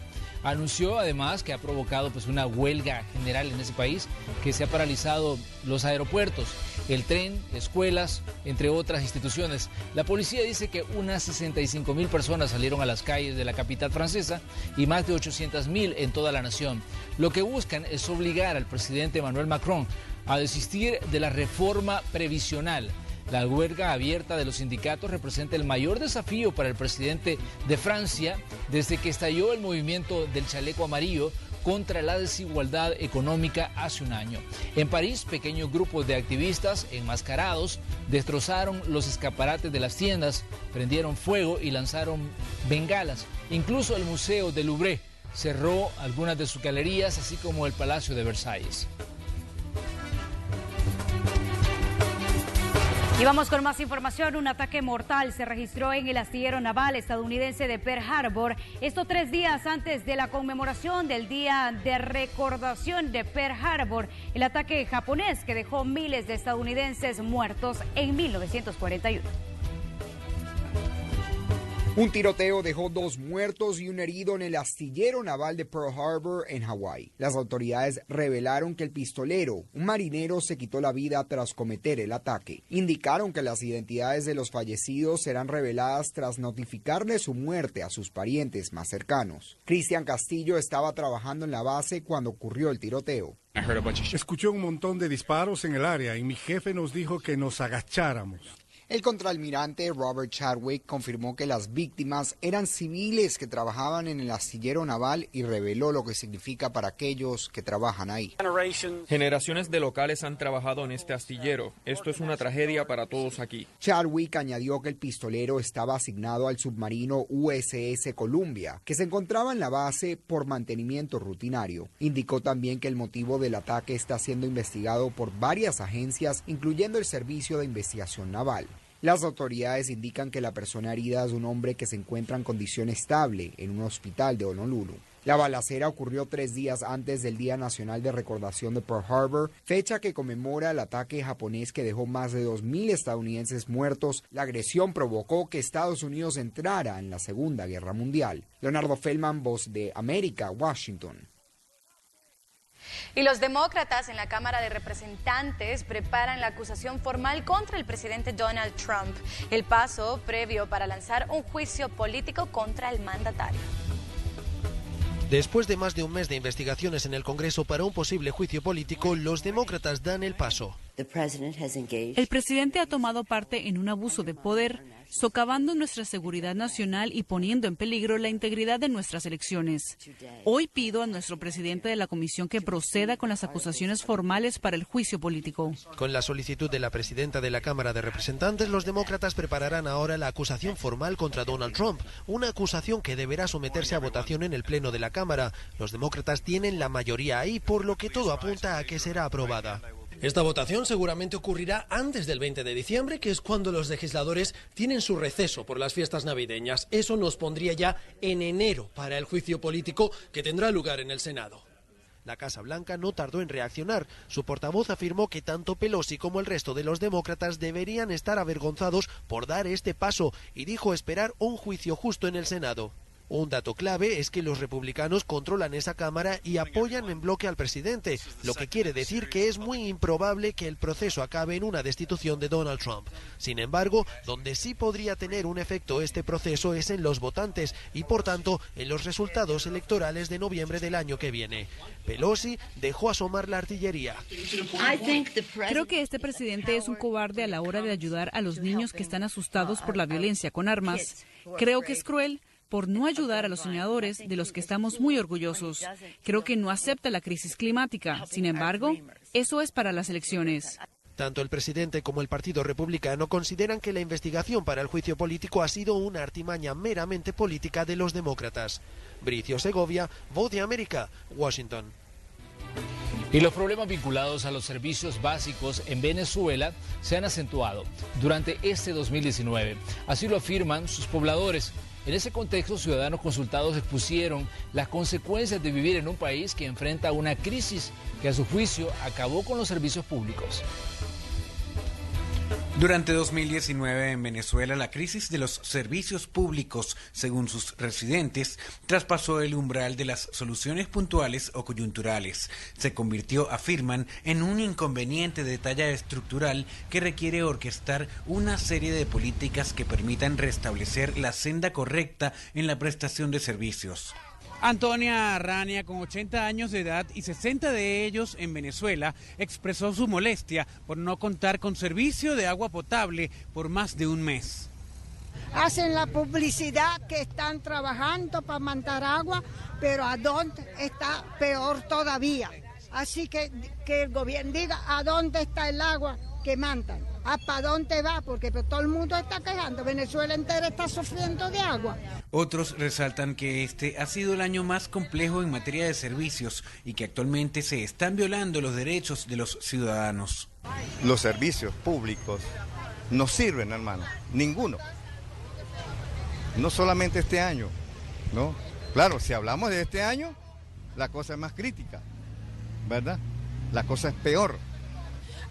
Anunció además que ha provocado una huelga general en ese país, que se ha paralizado los aeropuertos, el tren, escuelas, entre otras instituciones. La policía dice que unas 65.000 personas salieron a las calles de la capital francesa y más de 800.000 en toda la nación. Lo que buscan es obligar al presidente Emmanuel Macron a desistir de la reforma previsional. La huelga abierta de los sindicatos representa el mayor desafío para el presidente de Francia desde que estalló el movimiento del chaleco amarillo contra la desigualdad económica hace un año. En París, pequeños grupos de activistas enmascarados destrozaron los escaparates de las tiendas, prendieron fuego y lanzaron bengalas. Incluso el Museo del Louvre cerró algunas de sus galerías, así como el Palacio de Versalles. Y vamos con más información. Un ataque mortal se registró en el astillero naval estadounidense de Pearl Harbor. Esto 3 días antes de la conmemoración del Día de Recordación de Pearl Harbor, el ataque japonés que dejó miles de estadounidenses muertos en 1941. Un tiroteo dejó 2 muertos y un herido en el astillero naval de Pearl Harbor, en Hawái. Las autoridades revelaron que el pistolero, un marinero, se quitó la vida tras cometer el ataque. Indicaron que las identidades de los fallecidos serán reveladas tras notificarle su muerte a sus parientes más cercanos. Cristian Castillo estaba trabajando en la base cuando ocurrió el tiroteo. Escuché un montón de disparos en el área y mi jefe nos dijo que nos agacháramos. El contraalmirante Robert Chadwick confirmó que las víctimas eran civiles que trabajaban en el astillero naval y reveló lo que significa para aquellos que trabajan ahí. Generaciones de locales han trabajado en este astillero. Esto es una tragedia para todos aquí. Chadwick añadió que el pistolero estaba asignado al submarino USS Columbia, que se encontraba en la base por mantenimiento rutinario. Indicó también que el motivo del ataque está siendo investigado por varias agencias, incluyendo el Servicio de Investigación Naval. Las autoridades indican que la persona herida es un hombre que se encuentra en condición estable en un hospital de Honolulu. La balacera ocurrió 3 días antes del Día Nacional de Recordación de Pearl Harbor, fecha que conmemora el ataque japonés que dejó más de 2.000 estadounidenses muertos. La agresión provocó que Estados Unidos entrara en la Segunda Guerra Mundial. Leonardo Feldman, Voz de América, Washington. Y los demócratas en la Cámara de Representantes preparan la acusación formal contra el presidente Donald Trump, el paso previo para lanzar un juicio político contra el mandatario. Después de más de un mes de investigaciones en el Congreso para un posible juicio político, los demócratas dan el paso. El presidente ha tomado parte en un abuso de poder, socavando nuestra seguridad nacional y poniendo en peligro la integridad de nuestras elecciones. Hoy pido a nuestro presidente de la comisión que proceda con las acusaciones formales para el juicio político. Con la solicitud de la presidenta de la Cámara de Representantes, los demócratas prepararán ahora la acusación formal contra Donald Trump, una acusación que deberá someterse a votación en el Pleno de la Cámara. Los demócratas tienen la mayoría ahí, por lo que todo apunta a que será aprobada. Esta votación seguramente ocurrirá antes del 20 de diciembre, que es cuando los legisladores tienen su receso por las fiestas navideñas. Eso nos pondría ya en enero para el juicio político que tendrá lugar en el Senado. La Casa Blanca no tardó en reaccionar. Su portavoz afirmó que tanto Pelosi como el resto de los demócratas deberían estar avergonzados por dar este paso y dijo esperar un juicio justo en el Senado. Un dato clave es que los republicanos controlan esa Cámara y apoyan en bloque al presidente, lo que quiere decir que es muy improbable que el proceso acabe en una destitución de Donald Trump. Sin embargo, donde sí podría tener un efecto este proceso es en los votantes y, por tanto, en los resultados electorales de noviembre del año que viene. Pelosi dejó asomar la artillería. Creo que este presidente es un cobarde a la hora de ayudar a los niños que están asustados por la violencia con armas. Creo que es cruel por no ayudar a los soñadores de los que estamos muy orgullosos. Creo que no acepta la crisis climática. Sin embargo, eso es para las elecciones. Tanto el presidente como el Partido Republicano consideran que la investigación para el juicio político ha sido una artimaña meramente política de los demócratas. Bricio Segovia, Voz de América, Washington. Y los problemas vinculados a los servicios básicos en Venezuela se han acentuado durante este 2019. Así lo afirman sus pobladores. En ese contexto, ciudadanos consultados expusieron las consecuencias de vivir en un país que enfrenta una crisis que a su juicio acabó con los servicios públicos. Durante 2019 en Venezuela, la crisis de los servicios públicos, según sus residentes, traspasó el umbral de las soluciones puntuales o coyunturales. Se convirtió, afirman, en un inconveniente de talla estructural que requiere orquestar una serie de políticas que permitan restablecer la senda correcta en la prestación de servicios. Antonia Arrania, con 80 años de edad y 60 de ellos en Venezuela, expresó su molestia por no contar con servicio de agua potable por más de un mes. Hacen la publicidad que están trabajando para mandar agua, pero ¿a dónde está peor todavía? Así que el gobierno diga a dónde está el agua que mandan. ¿Para dónde va? Porque todo el mundo está quejando. Venezuela entera está sufriendo de agua. Otros resaltan que este ha sido el año más complejo en materia de servicios y que actualmente se están violando los derechos de los ciudadanos. Los servicios públicos no sirven, hermano, ninguno. No solamente este año, ¿no? Claro, si hablamos de este año, la cosa es más crítica, ¿verdad? La cosa es peor.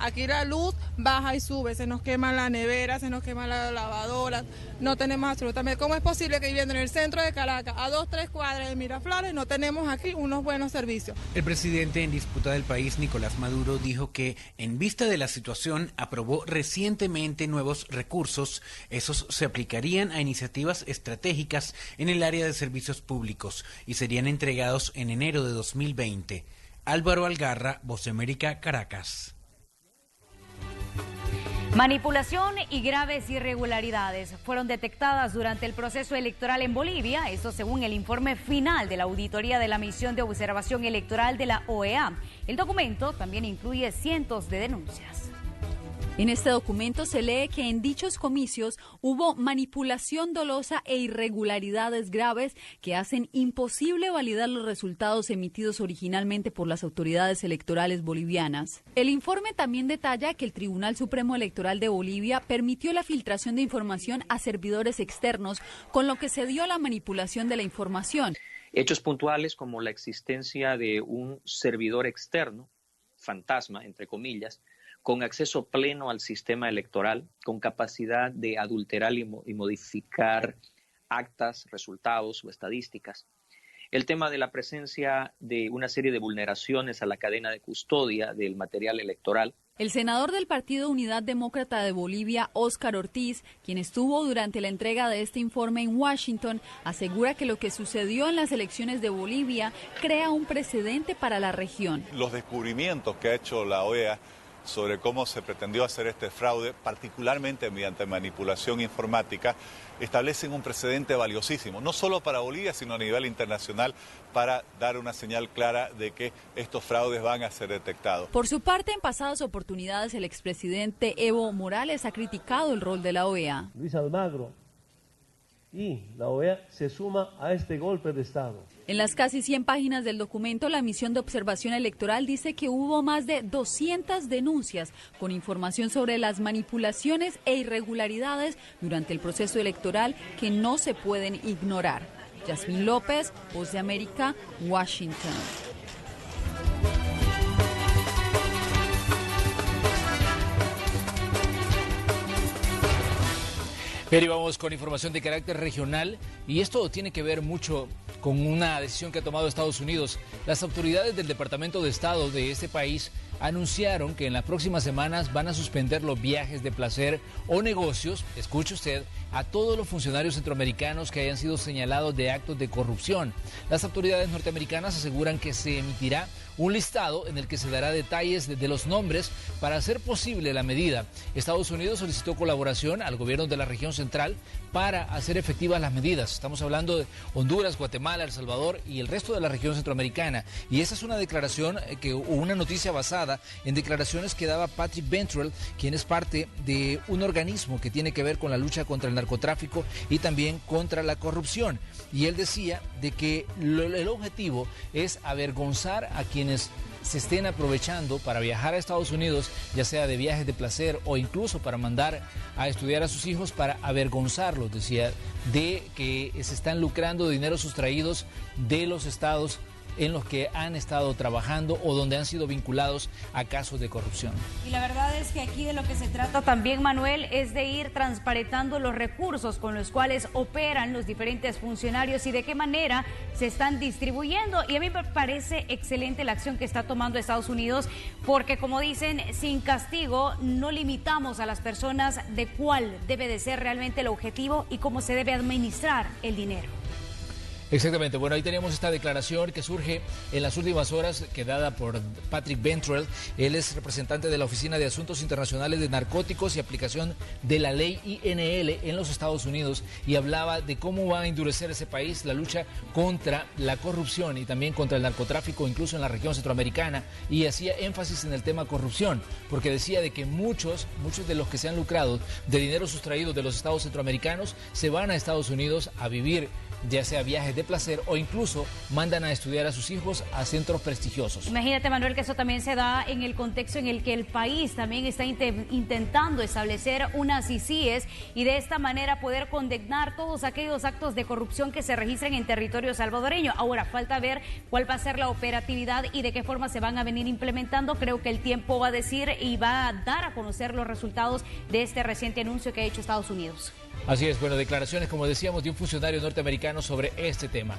Aquí la luz baja y sube, se nos quema la nevera, se nos quema la lavadora, no tenemos absolutamente... ¿Cómo es posible que viviendo en el centro de Caracas, a 2-3 cuadras de Miraflores, no tenemos aquí unos buenos servicios? El presidente en disputa del país, Nicolás Maduro, dijo que en vista de la situación aprobó recientemente nuevos recursos. Esos se aplicarían a iniciativas estratégicas en el área de servicios públicos y serían entregados en enero de 2020. Álvaro Algarra, Voz de América, Caracas. Manipulación y graves irregularidades fueron detectadas durante el proceso electoral en Bolivia, esto según el informe final de la auditoría de la misión de observación electoral de la OEA. El documento también incluye cientos de denuncias. En este documento se lee que en dichos comicios hubo manipulación dolosa e irregularidades graves que hacen imposible validar los resultados emitidos originalmente por las autoridades electorales bolivianas. El informe también detalla que el Tribunal Supremo Electoral de Bolivia permitió la filtración de información a servidores externos, con lo que se dio a la manipulación de la información. Hechos puntuales como la existencia de un servidor externo, fantasma, entre comillas, con acceso pleno al sistema electoral, con capacidad de adulterar y modificar actas, resultados o estadísticas. El tema de la presencia de una serie de vulneraciones a la cadena de custodia del material electoral. El senador del Partido Unidad Demócrata de Bolivia, Óscar Ortiz, quien estuvo durante la entrega de este informe en Washington, asegura que lo que sucedió en las elecciones de Bolivia crea un precedente para la región. Los descubrimientos que ha hecho la OEA sobre cómo se pretendió hacer este fraude, particularmente mediante manipulación informática, establecen un precedente valiosísimo, no solo para Bolivia, sino a nivel internacional, para dar una señal clara de que estos fraudes van a ser detectados. Por su parte, en pasadas oportunidades, el expresidente Evo Morales ha criticado el rol de la OEA. Luis Almagro y la OEA se suma a este golpe de Estado. En las casi 100 páginas del documento, la misión de observación electoral dice que hubo más de 200 denuncias con información sobre las manipulaciones e irregularidades durante el proceso electoral que no se pueden ignorar. Yasmín López, Voz de América, Washington. Pero vamos con información de carácter regional y esto tiene que ver mucho con una decisión que ha tomado Estados Unidos. Las autoridades del Departamento de Estado de este país anunciaron que en las próximas semanas van a suspender los viajes de placer o negocios, escuche usted, a todos los funcionarios centroamericanos que hayan sido señalados de actos de corrupción. Las autoridades norteamericanas aseguran que se emitirá un listado en el que se dará detalles de los nombres para hacer posible la medida. Estados Unidos solicitó colaboración al gobierno de la región central para hacer efectivas las medidas. Estamos hablando de Honduras, Guatemala, El Salvador y el resto de la región centroamericana. Y esa es una declaración, una noticia basada en declaraciones que daba Patrick Ventrell, quien es parte de un organismo que tiene que ver con la lucha contra el narcotráfico y también contra la corrupción. Y él decía de que el objetivo es avergonzar a quienes se estén aprovechando para viajar a Estados Unidos, ya sea de viajes de placer o incluso para mandar a estudiar a sus hijos, para avergonzarlos, decía, de que se están lucrando de dinero sustraídos de los estados en los que han estado trabajando o donde han sido vinculados a casos de corrupción. Y la verdad es que aquí de lo que se trata también, Manuel, es de ir transparentando los recursos con los cuales operan los diferentes funcionarios y de qué manera se están distribuyendo. Y a mí me parece excelente la acción que está tomando Estados Unidos, porque como dicen, sin castigo no limitamos a las personas de cuál debe de ser realmente el objetivo y cómo se debe administrar el dinero. Exactamente, bueno, ahí tenemos esta declaración que surge en las últimas horas, que dada por Patrick Ventrell. Él es representante de la Oficina de Asuntos Internacionales de Narcóticos y Aplicación de la Ley INL en los Estados Unidos, y hablaba de cómo va a endurecer ese país la lucha contra la corrupción y también contra el narcotráfico, incluso en la región centroamericana, y hacía énfasis en el tema corrupción, porque decía de que muchos de los que se han lucrado de dinero sustraído de los estados centroamericanos se van a Estados Unidos a vivir, ya sea viajes de placer o incluso mandan a estudiar a sus hijos a centros prestigiosos. Imagínate, Manuel, que eso también se da en el contexto en el que el país también está intentando establecer unas ICIES y de esta manera poder condenar todos aquellos actos de corrupción que se registren en territorio salvadoreño. Ahora falta ver cuál va a ser la operatividad y de qué forma se van a venir implementando. Creo que el tiempo va a decir y va a dar a conocer los resultados de este reciente anuncio que ha hecho Estados Unidos. Así es, bueno, declaraciones, como decíamos, de un funcionario norteamericano sobre este tema.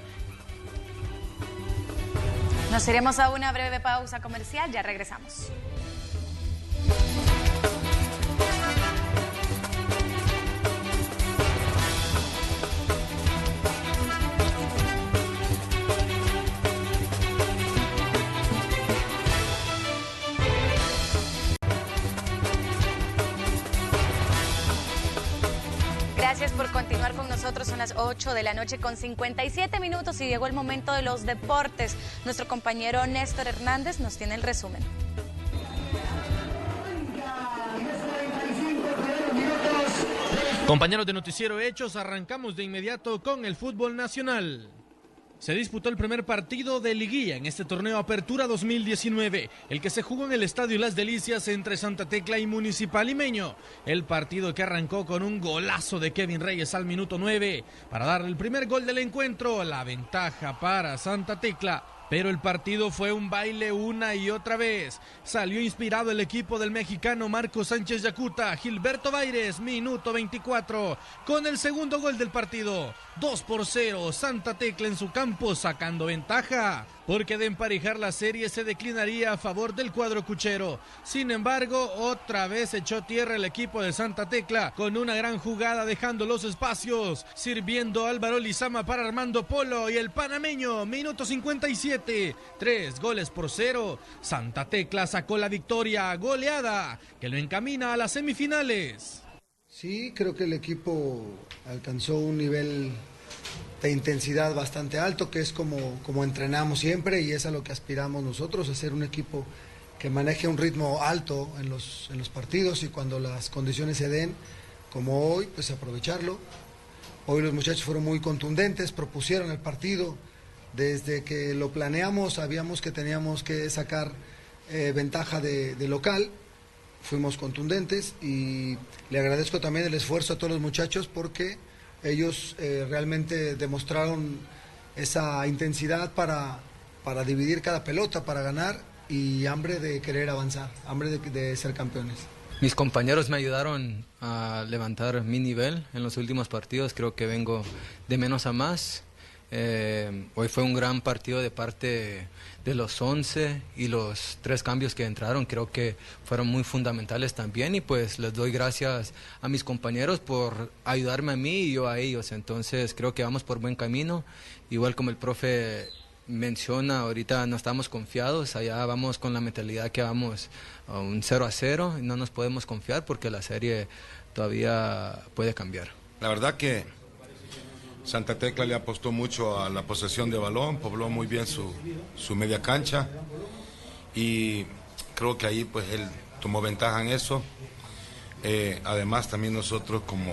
Nos iremos a una breve pausa comercial, ya regresamos. Gracias por continuar con nosotros. Son las 8 de la noche con 57 minutos y llegó el momento de los deportes. Nuestro compañero Néstor Hernández nos tiene el resumen. Compañeros de Noticiero Hechos, arrancamos de inmediato con el fútbol nacional. Se disputó el primer partido de liguilla en este torneo Apertura 2019, el que se jugó en el Estadio Las Delicias entre Santa Tecla y Municipal Limeño. El partido que arrancó con un golazo de Kevin Reyes al minuto 9 para darle el primer gol del encuentro, la ventaja para Santa Tecla. Pero el partido fue un baile una y otra vez. Salió inspirado el equipo del mexicano Marco Sánchez Yacuta. Gilberto Baires, minuto 24, con el segundo gol del partido. 2-0, Santa Tecla en su campo sacando ventaja, porque de emparejar la serie se declinaría a favor del cuadro cuchero. Sin embargo, otra vez echó tierra el equipo de Santa Tecla con una gran jugada, dejando los espacios, sirviendo Álvaro Lizama para Armando Polo y el panameño, minuto 57, 3-0. Santa Tecla sacó la victoria goleada que lo encamina a las semifinales. Sí, creo que el equipo alcanzó un nivel de intensidad bastante alto, que es como entrenamos siempre, y es a lo que aspiramos nosotros, a ser un equipo que maneje un ritmo alto en los partidos, y cuando las condiciones se den, como hoy, pues aprovecharlo. Hoy los muchachos fueron muy contundentes, propusieron el partido, Desde que lo planeamos sabíamos que teníamos que sacar ventaja de local, fuimos contundentes y le agradezco también el esfuerzo a todos los muchachos porque ellos realmente demostraron esa intensidad para dividir cada pelota, para ganar y hambre de querer avanzar, hambre de ser campeones. Mis compañeros me ayudaron a levantar mi nivel en los últimos partidos, creo que vengo de menos a más. Hoy fue un gran partido de parte de los 11 y los 3 cambios que entraron, creo que fueron muy fundamentales también y pues les doy gracias a mis compañeros por ayudarme a mí y yo a ellos, entonces creo que vamos por buen camino, igual como el profe menciona, ahorita no estamos confiados, allá vamos con la mentalidad que vamos a un 0-0 y no nos podemos confiar porque la serie todavía puede cambiar. La verdad que Santa Tecla le apostó mucho a la posesión de balón, pobló muy bien su media cancha y creo que ahí pues él tomó ventaja en eso. Además también nosotros como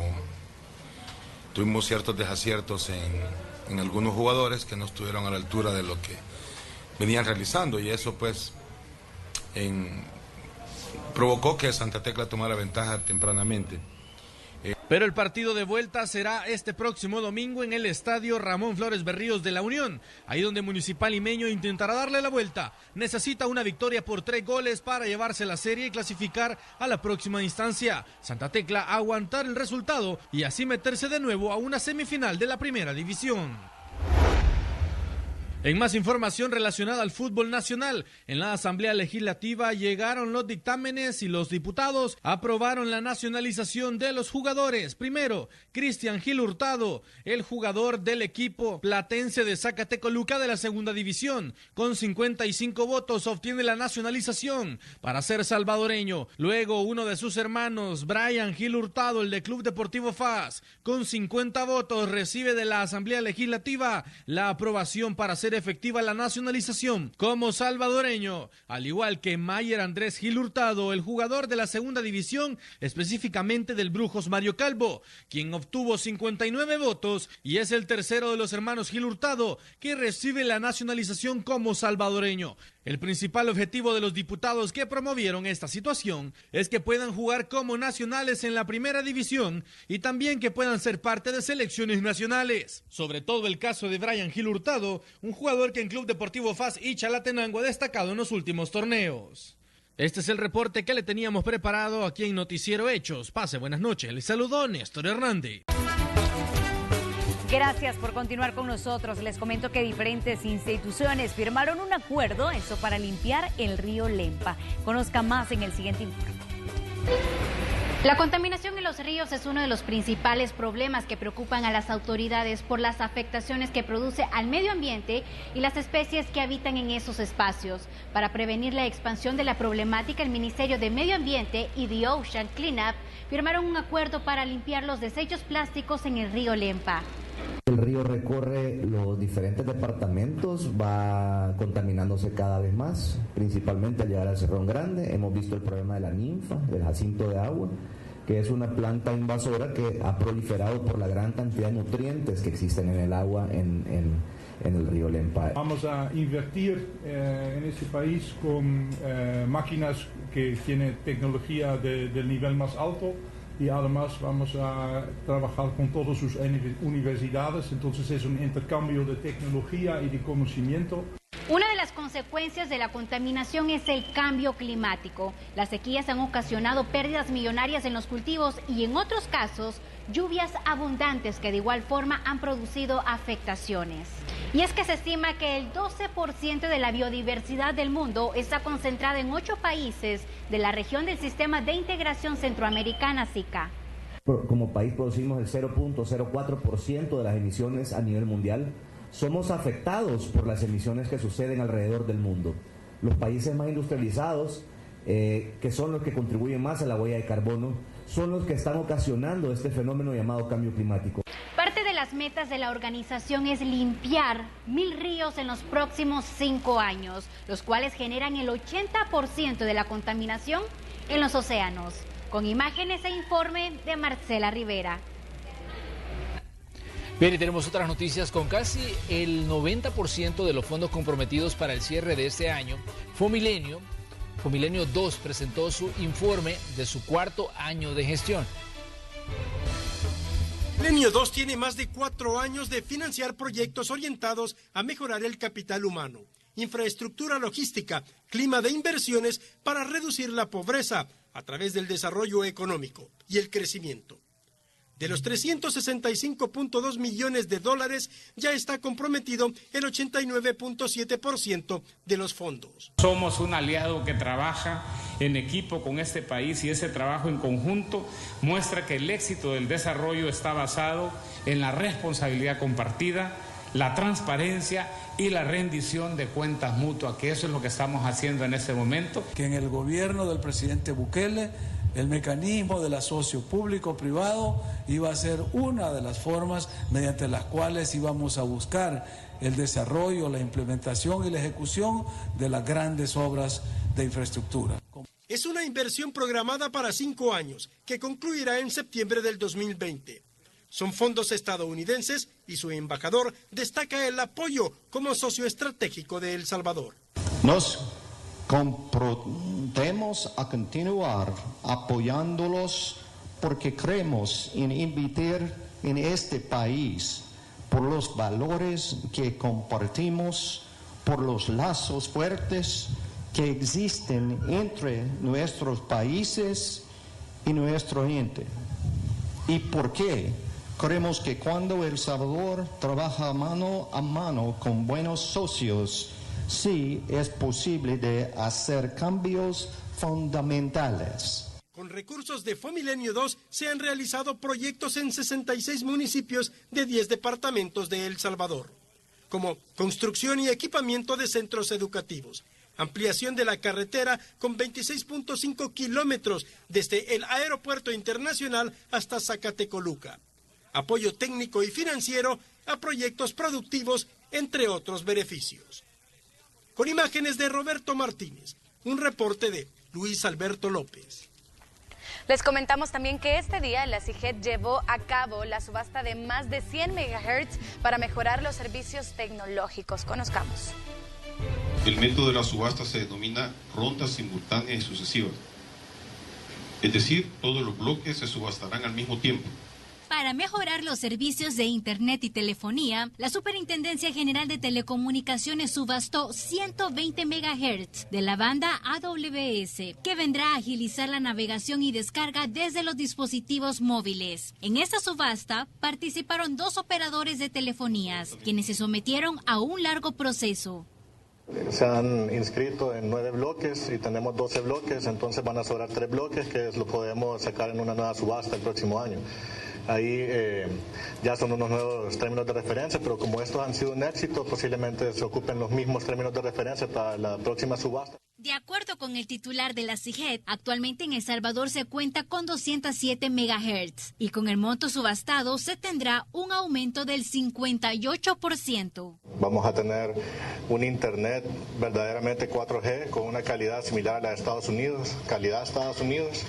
tuvimos ciertos desaciertos en algunos jugadores que no estuvieron a la altura de lo que venían realizando y eso pues provocó que Santa Tecla tomara ventaja tempranamente. Pero el partido de vuelta será este próximo domingo en el estadio Ramón Flores Berríos de La Unión, ahí donde Municipal Limeño intentará darle la vuelta. Necesita una victoria por 3 goles para llevarse la serie y clasificar a la próxima instancia. Santa Tecla aguantar el resultado y así meterse de nuevo a una semifinal de la primera división. En más información relacionada al fútbol nacional, en la Asamblea Legislativa llegaron los dictámenes y los diputados aprobaron la nacionalización de los jugadores. Primero, Cristian Gil Hurtado, el jugador del equipo platense de Zacatecoluca de la segunda división, con 55 votos obtiene la nacionalización para ser salvadoreño. Luego, uno de sus hermanos, Brian Gil Hurtado, el de Club Deportivo FAS, con 50 votos recibe de la Asamblea Legislativa la aprobación para ser efectiva la nacionalización como salvadoreño, al igual que Mayer Andrés Gil Hurtado, el jugador de la segunda división, específicamente del Brujos Mario Calvo, quien obtuvo 59 votos y es el tercero de los hermanos Gil Hurtado que recibe la nacionalización como salvadoreño. El principal objetivo de los diputados que promovieron esta situación es que puedan jugar como nacionales en la primera división y también que puedan ser parte de selecciones nacionales. Sobre todo el caso de Brian Gil Hurtado, un jugador que en Club Deportivo FAS y Chalatenango ha destacado en los últimos torneos. Este es el reporte que le teníamos preparado aquí en Noticiero Hechos. Pase buenas noches. Les saludó Néstor Hernández. Gracias por continuar con nosotros. Les comento que diferentes instituciones firmaron un acuerdo, para limpiar el río Lempa. Conozca más en el siguiente informe. La contaminación en los ríos es uno de los principales problemas que preocupan a las autoridades por las afectaciones que produce al medio ambiente y las especies que habitan en esos espacios. Para prevenir la expansión de la problemática, el Ministerio de Medio Ambiente y The Ocean Cleanup firmaron un acuerdo para limpiar los desechos plásticos en el río Lempa. El río recorre los diferentes departamentos, va contaminándose cada vez más, principalmente al llegar al Cerrón Grande. Hemos visto el problema de la ninfa, del jacinto de agua, que es una planta invasora que ha proliferado por la gran cantidad de nutrientes que existen en el agua en el río Lempa. Vamos a invertir en este país con máquinas que tienen tecnología del nivel más alto. Y además vamos a trabajar con todas sus universidades, entonces es un intercambio de tecnología y de conocimiento. Una de las consecuencias de la contaminación es el cambio climático. Las sequías han ocasionado pérdidas millonarias en los cultivos y en otros casos, lluvias abundantes que de igual forma han producido afectaciones. Y es que se estima que el 12% de la biodiversidad del mundo está concentrada en 8 países de la región del Sistema de Integración Centroamericana, SICA. Como país producimos el 0.04% de las emisiones a nivel mundial. Somos afectados por las emisiones que suceden alrededor del mundo. Los países más industrializados, que son los que contribuyen más a la huella de carbono, son los que están ocasionando este fenómeno llamado cambio climático. Parte de las metas de la organización es limpiar 1000 ríos en los próximos 5 años, los cuales generan el 80% de la contaminación en los océanos. Con imágenes e informe de Marcela Rivera. Bien, y tenemos otras noticias. Con casi el 90% de los fondos comprometidos para el cierre de este año, Fomilenio 2 presentó su informe de su cuarto año de gestión. Fomilenio 2 tiene más de 4 años de financiar proyectos orientados a mejorar el capital humano, infraestructura logística, clima de inversiones para reducir la pobreza a través del desarrollo económico y el crecimiento. De los 365.2 millones de dólares, ya está comprometido el 89.7% de los fondos. Somos un aliado que trabaja en equipo con este país y ese trabajo en conjunto muestra que el éxito del desarrollo está basado en la responsabilidad compartida, la transparencia y la rendición de cuentas mutuas, que eso es lo que estamos haciendo en este momento. Que en el gobierno del presidente Bukele, el mecanismo del asocio público-privado iba a ser una de las formas mediante las cuales íbamos a buscar el desarrollo, la implementación y la ejecución de las grandes obras de infraestructura. Es una inversión programada para 5 años, que concluirá en septiembre del 2020. Son fondos estadounidenses y su embajador destaca el apoyo como socio estratégico de El Salvador. Nos comprometemos a continuar apoyándolos porque creemos en invertir en este país por los valores que compartimos, por los lazos fuertes que existen entre nuestros países y nuestro gente. ¿Y por qué? Creemos que cuando El Salvador trabaja mano a mano con buenos socios, sí es posible de hacer cambios fundamentales. Con recursos de Fomilenio 2 se han realizado proyectos en 66 municipios de 10 departamentos de El Salvador, como construcción y equipamiento de centros educativos, ampliación de la carretera con 26.5 kilómetros desde el Aeropuerto Internacional hasta Zacatecoluca, apoyo técnico y financiero a proyectos productivos, entre otros beneficios. Con imágenes de Roberto Martínez, un reporte de Luis Alberto López. Les comentamos también que este día la CIGET llevó a cabo la subasta de más de 100 MHz para mejorar los servicios tecnológicos. Conozcamos. El método de la subasta se denomina ronda simultánea y sucesiva. Es decir, todos los bloques se subastarán al mismo tiempo. Para mejorar los servicios de Internet y telefonía, la Superintendencia General de Telecomunicaciones subastó 120 MHz de la banda AWS, que vendrá a agilizar la navegación y descarga desde los dispositivos móviles. En esta subasta participaron 2 operadores de telefonías, quienes se sometieron a un largo proceso. Se han inscrito en 9 bloques y tenemos 12 bloques, entonces van a sobrar 3 bloques que lo podemos sacar en una nueva subasta el próximo año. Ahí ya son unos nuevos términos de referencia, pero como estos han sido un éxito, posiblemente se ocupen los mismos términos de referencia para la próxima subasta. De acuerdo con el titular de la CIGET, actualmente en El Salvador se cuenta con 207 MHz y con el monto subastado se tendrá un aumento del 58%. Vamos a tener un Internet verdaderamente 4G con una calidad similar a la de Estados Unidos, calidad de Estados Unidos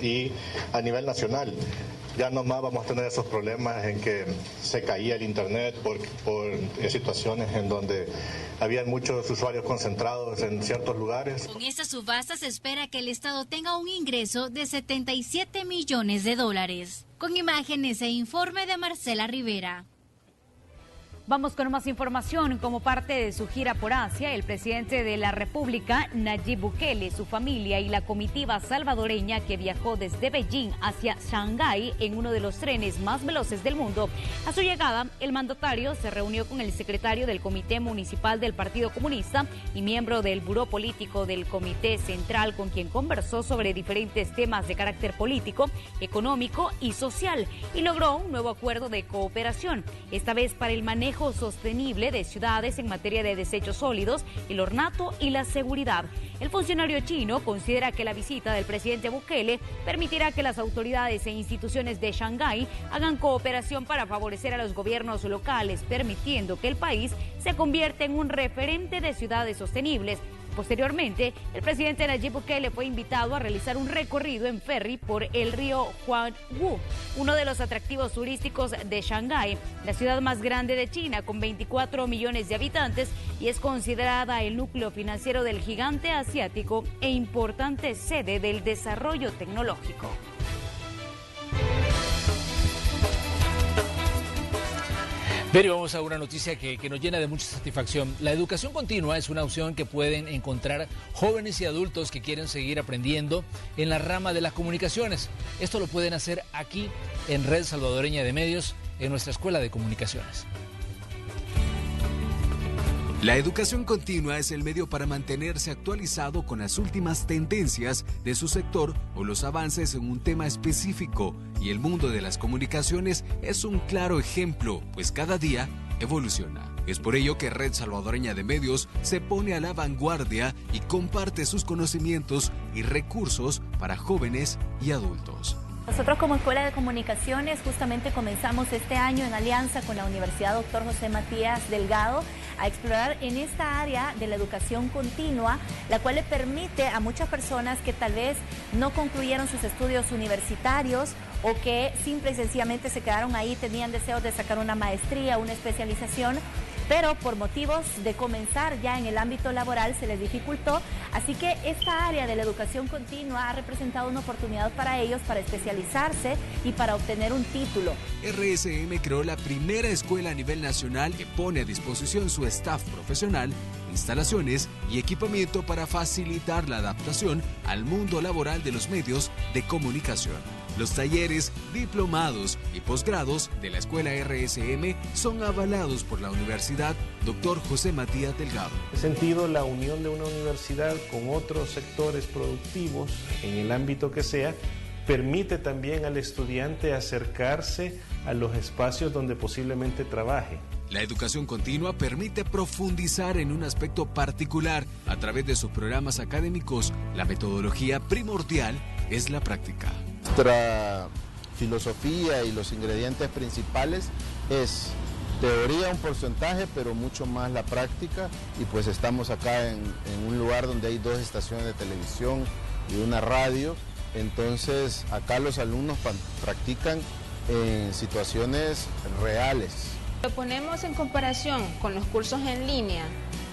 y a nivel nacional. Ya no más vamos a tener esos problemas en que se caía el Internet por situaciones en donde habían muchos usuarios concentrados en ciertos lugares. Con esta subasta se espera que el Estado tenga un ingreso de 77 millones de dólares. Con imágenes e informe de Marcela Rivera. Vamos con más información. Como parte de su gira por Asia, el presidente de la República, Nayib Bukele, su familia y la comitiva salvadoreña que viajó desde Beijing hacia Shanghái en uno de los trenes más veloces del mundo. A su llegada, el mandatario se reunió con el secretario del Comité Municipal del Partido Comunista y miembro del Buró Político del Comité Central, con quien conversó sobre diferentes temas de carácter político, económico y social, y logró un nuevo acuerdo de cooperación, esta vez para el manejo sostenible de ciudades en materia de desechos sólidos, el ornato y la seguridad. El funcionario chino considera que la visita del presidente Bukele permitirá que las autoridades e instituciones de Shanghái hagan cooperación para favorecer a los gobiernos locales, permitiendo que el país se convierta en un referente de ciudades sostenibles Posteriormente, el presidente Nayib Bukele fue invitado a realizar un recorrido en ferry por el río Huangpu, uno de los atractivos turísticos de Shanghái, la ciudad más grande de China, con 24 millones de habitantes, y es considerada el núcleo financiero del gigante asiático e importante sede del desarrollo tecnológico. Pero vamos a una noticia que nos llena de mucha satisfacción. La educación continua es una opción que pueden encontrar jóvenes y adultos que quieren seguir aprendiendo en la rama de las comunicaciones. Esto lo pueden hacer aquí en Red Salvadoreña de Medios, en nuestra Escuela de Comunicaciones. La educación continua es el medio para mantenerse actualizado con las últimas tendencias de su sector o los avances en un tema específico, y el mundo de las comunicaciones es un claro ejemplo, pues cada día evoluciona. Es por ello que Red Salvadoreña de Medios se pone a la vanguardia y comparte sus conocimientos y recursos para jóvenes y adultos. Nosotros como Escuela de Comunicaciones justamente comenzamos este año en alianza con la Universidad Dr. José Matías Delgado a explorar en esta área de la educación continua, la cual le permite a muchas personas que tal vez no concluyeron sus estudios universitarios o que simple y sencillamente se quedaron ahí, tenían deseos de sacar una maestría, una especialización, pero por motivos de comenzar ya en el ámbito laboral se les dificultó. Así que esta área de la educación continua ha representado una oportunidad para ellos para especializarse y para obtener un título. RSM creó la primera escuela a nivel nacional que pone a disposición su staff profesional, instalaciones y equipamiento para facilitar la adaptación al mundo laboral de los medios de comunicación. Los talleres, diplomados y posgrados de la Escuela RSM son avalados por la Universidad Dr. José Matías Delgado. En ese sentido, la unión de una universidad con otros sectores productivos, en el ámbito que sea, permite también al estudiante acercarse a los espacios donde posiblemente trabaje. La educación continua permite profundizar en un aspecto particular a través de sus programas académicos. La metodología primordial es la práctica. Nuestra filosofía y los ingredientes principales es teoría, un porcentaje, pero mucho más la práctica, y pues estamos acá en un lugar donde hay 2 estaciones de televisión y una radio. Entonces acá los alumnos practican en situaciones reales. Lo ponemos en comparación con los cursos en línea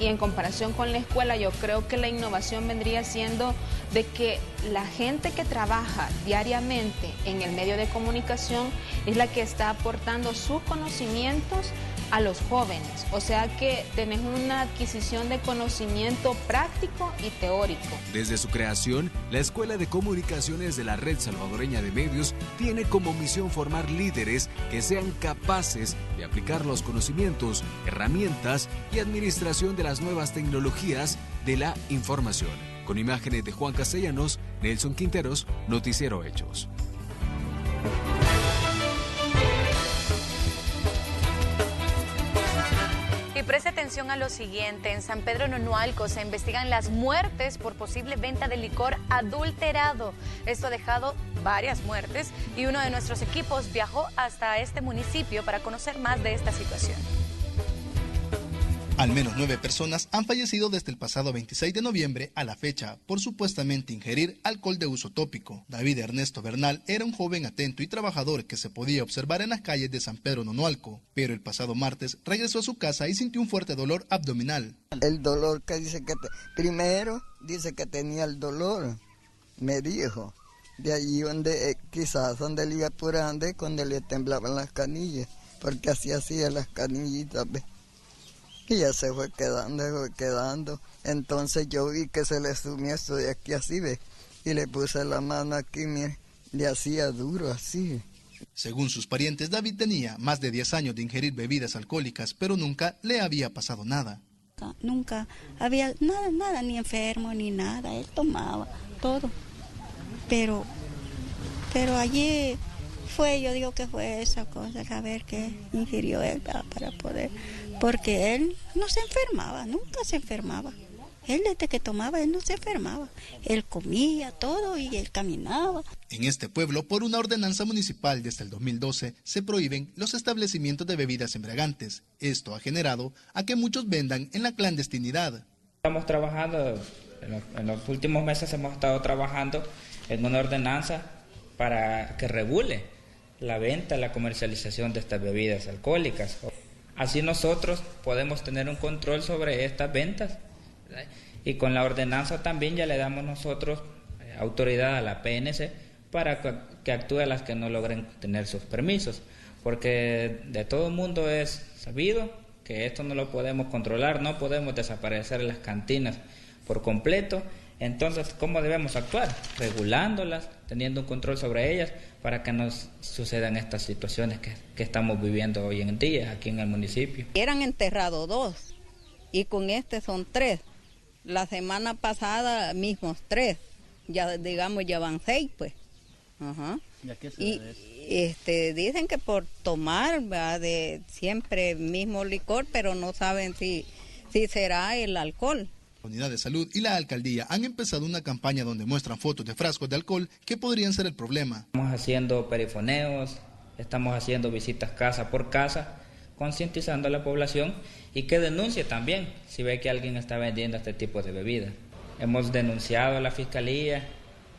y en comparación con la escuela. Yo creo que la innovación vendría siendo de que la gente que trabaja diariamente en el medio de comunicación es la que está aportando sus conocimientos a los jóvenes, o sea que tenés una adquisición de conocimiento práctico y teórico. Desde su creación, la Escuela de Comunicaciones de la Red Salvadoreña de Medios tiene como misión formar líderes que sean capaces de aplicar los conocimientos, herramientas y administración de las nuevas tecnologías de la información. Con imágenes de Juan Castellanos, Nelson Quinteros, Noticiero Hechos. Y preste atención a lo siguiente, en San Pedro Nonualco se investigan las muertes por posible venta de licor adulterado. Esto ha dejado varias muertes y uno de nuestros equipos viajó hasta este municipio para conocer más de esta situación. Al menos 9 personas han fallecido desde el pasado 26 de noviembre a la fecha por supuestamente ingerir alcohol de uso tópico. David Ernesto Bernal era un joven atento y trabajador que se podía observar en las calles de San Pedro Nonualco, pero el pasado martes regresó a su casa y sintió un fuerte dolor abdominal. El dolor que dice que primero dice que tenía el dolor, me dijo, de allí donde quizás donde le iba apurando, cuando le temblaban las canillas, porque así hacía las canillitas, ¿ves? Y ya se fue quedando. Entonces yo vi que se le sumía esto de aquí así, ¿ve? Y le puse la mano aquí, mire, le hacía duro así. Según sus parientes, David tenía más de 10 años de ingerir bebidas alcohólicas, pero nunca le había pasado nada. Nunca había nada, ni enfermo, ni nada. Él tomaba todo. Pero allí fue, yo digo que fue esa cosa, saber que ingirió él para poder, porque él no se enfermaba, nunca se enfermaba. Él desde que tomaba, él no se enfermaba. Él comía todo y él caminaba. En este pueblo, por una ordenanza municipal desde el 2012, se prohíben los establecimientos de bebidas embriagantes. Esto ha generado a que muchos vendan en la clandestinidad. Estamos trabajando, en los últimos meses hemos estado trabajando en una ordenanza para que regule la venta, la comercialización de estas bebidas alcohólicas. Así nosotros podemos tener un control sobre estas ventas, ¿verdad? Y con la ordenanza también ya le damos nosotros autoridad a la PNC para que actúe a las que no logren tener sus permisos, porque de todo el mundo es sabido que esto no lo podemos controlar, no podemos desaparecer las cantinas por completo. Entonces, ¿cómo debemos actuar? Regulándolas, teniendo un control sobre ellas para que no sucedan estas situaciones que estamos viviendo hoy en día aquí en el municipio. Eran enterrados 2 y con este son 3. La semana pasada mismos 3, ya digamos ya van 6 pues. Ajá. ¿Y a qué se debe eso? Dicen que por tomar, ¿verdad? De siempre mismo licor, pero no saben si será el alcohol. La Unidad de Salud y la Alcaldía han empezado una campaña donde muestran fotos de frascos de alcohol que podrían ser el problema. Estamos haciendo perifoneos, estamos haciendo visitas casa por casa, concientizando a la población y que denuncie también si ve que alguien está vendiendo este tipo de bebidas. Hemos denunciado a la Fiscalía,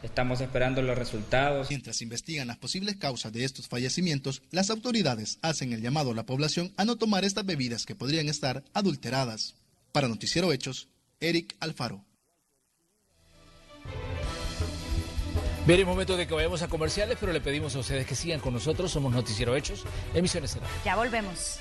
estamos esperando los resultados. Mientras investigan las posibles causas de estos fallecimientos, las autoridades hacen el llamado a la población a no tomar estas bebidas que podrían estar adulteradas. Para Noticiero Hechos, Eric Alfaro. Bien, es momento de que vayamos a comerciales, pero le pedimos a ustedes que sigan con nosotros. Somos Noticiero Hechos, Emisiones Estelar. Ya volvemos.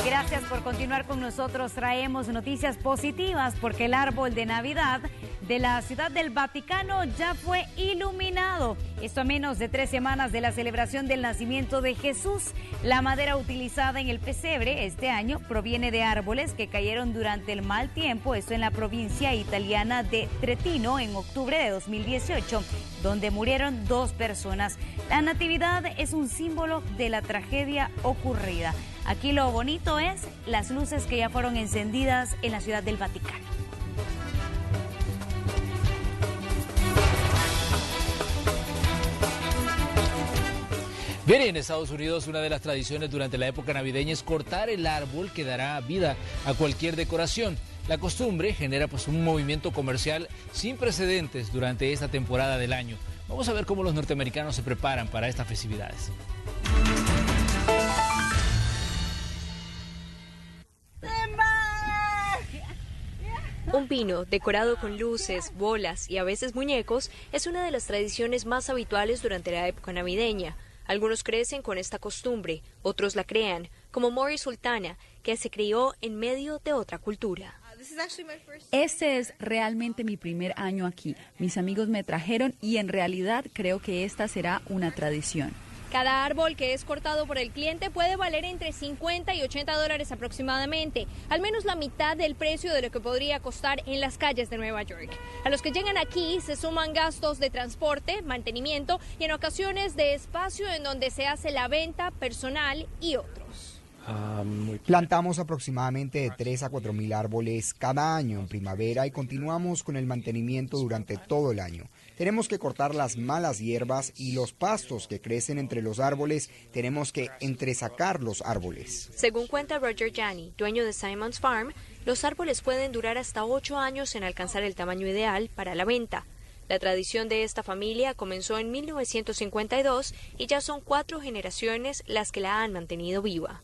Gracias por continuar con nosotros. Traemos noticias positivas porque el árbol de Navidad de la Ciudad del Vaticano ya fue iluminado. Esto a menos de 3 semanas de la celebración del nacimiento de Jesús. La madera utilizada en el pesebre este año proviene de árboles que cayeron durante el mal tiempo, esto en la provincia italiana de Trentino en octubre de 2018, donde murieron 2 personas. La natividad es un símbolo de la tragedia ocurrida. Aquí lo bonito es las luces que ya fueron encendidas en la Ciudad del Vaticano. Bien, en Estados Unidos una de las tradiciones durante la época navideña es cortar el árbol que dará vida a cualquier decoración. La costumbre genera un movimiento comercial sin precedentes durante esta temporada del año. Vamos a ver cómo los norteamericanos se preparan para estas festividades. Un pino decorado con luces, bolas y a veces muñecos es una de las tradiciones más habituales durante la época navideña. Algunos crecen con esta costumbre, otros la crean, como Mori Sultana, que se crió en medio de otra cultura. Este es realmente mi primer año aquí. Mis amigos me trajeron y en realidad creo que esta será una tradición. Cada árbol que es cortado por el cliente puede valer entre 50 y 80 dólares aproximadamente, al menos la mitad del precio de lo que podría costar en las calles de Nueva York. A los que llegan aquí se suman gastos de transporte, mantenimiento y en ocasiones de espacio en donde se hace la venta personal y otros. Plantamos aproximadamente de 3 a 4 mil árboles cada año en primavera y continuamos con el mantenimiento durante todo el año. Tenemos que cortar las malas hierbas y los pastos que crecen entre los árboles, tenemos que entresacar los árboles. Según cuenta Roger Janney, dueño de Simon's Farm, los árboles pueden durar hasta 8 años en alcanzar el tamaño ideal para la venta. La tradición de esta familia comenzó en 1952 y ya son 4 generaciones las que la han mantenido viva.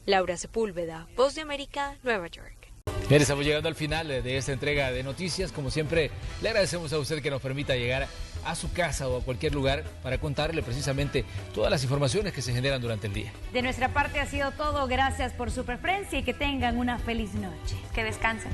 Laura Sepúlveda, Voz de América, Nueva York. Bien, estamos llegando al final de esta entrega de noticias. Como siempre, le agradecemos a usted que nos permita llegar a su casa o a cualquier lugar para contarle precisamente todas las informaciones que se generan durante el día. De nuestra parte ha sido todo. Gracias por su preferencia y que tengan una feliz noche. Que descansen.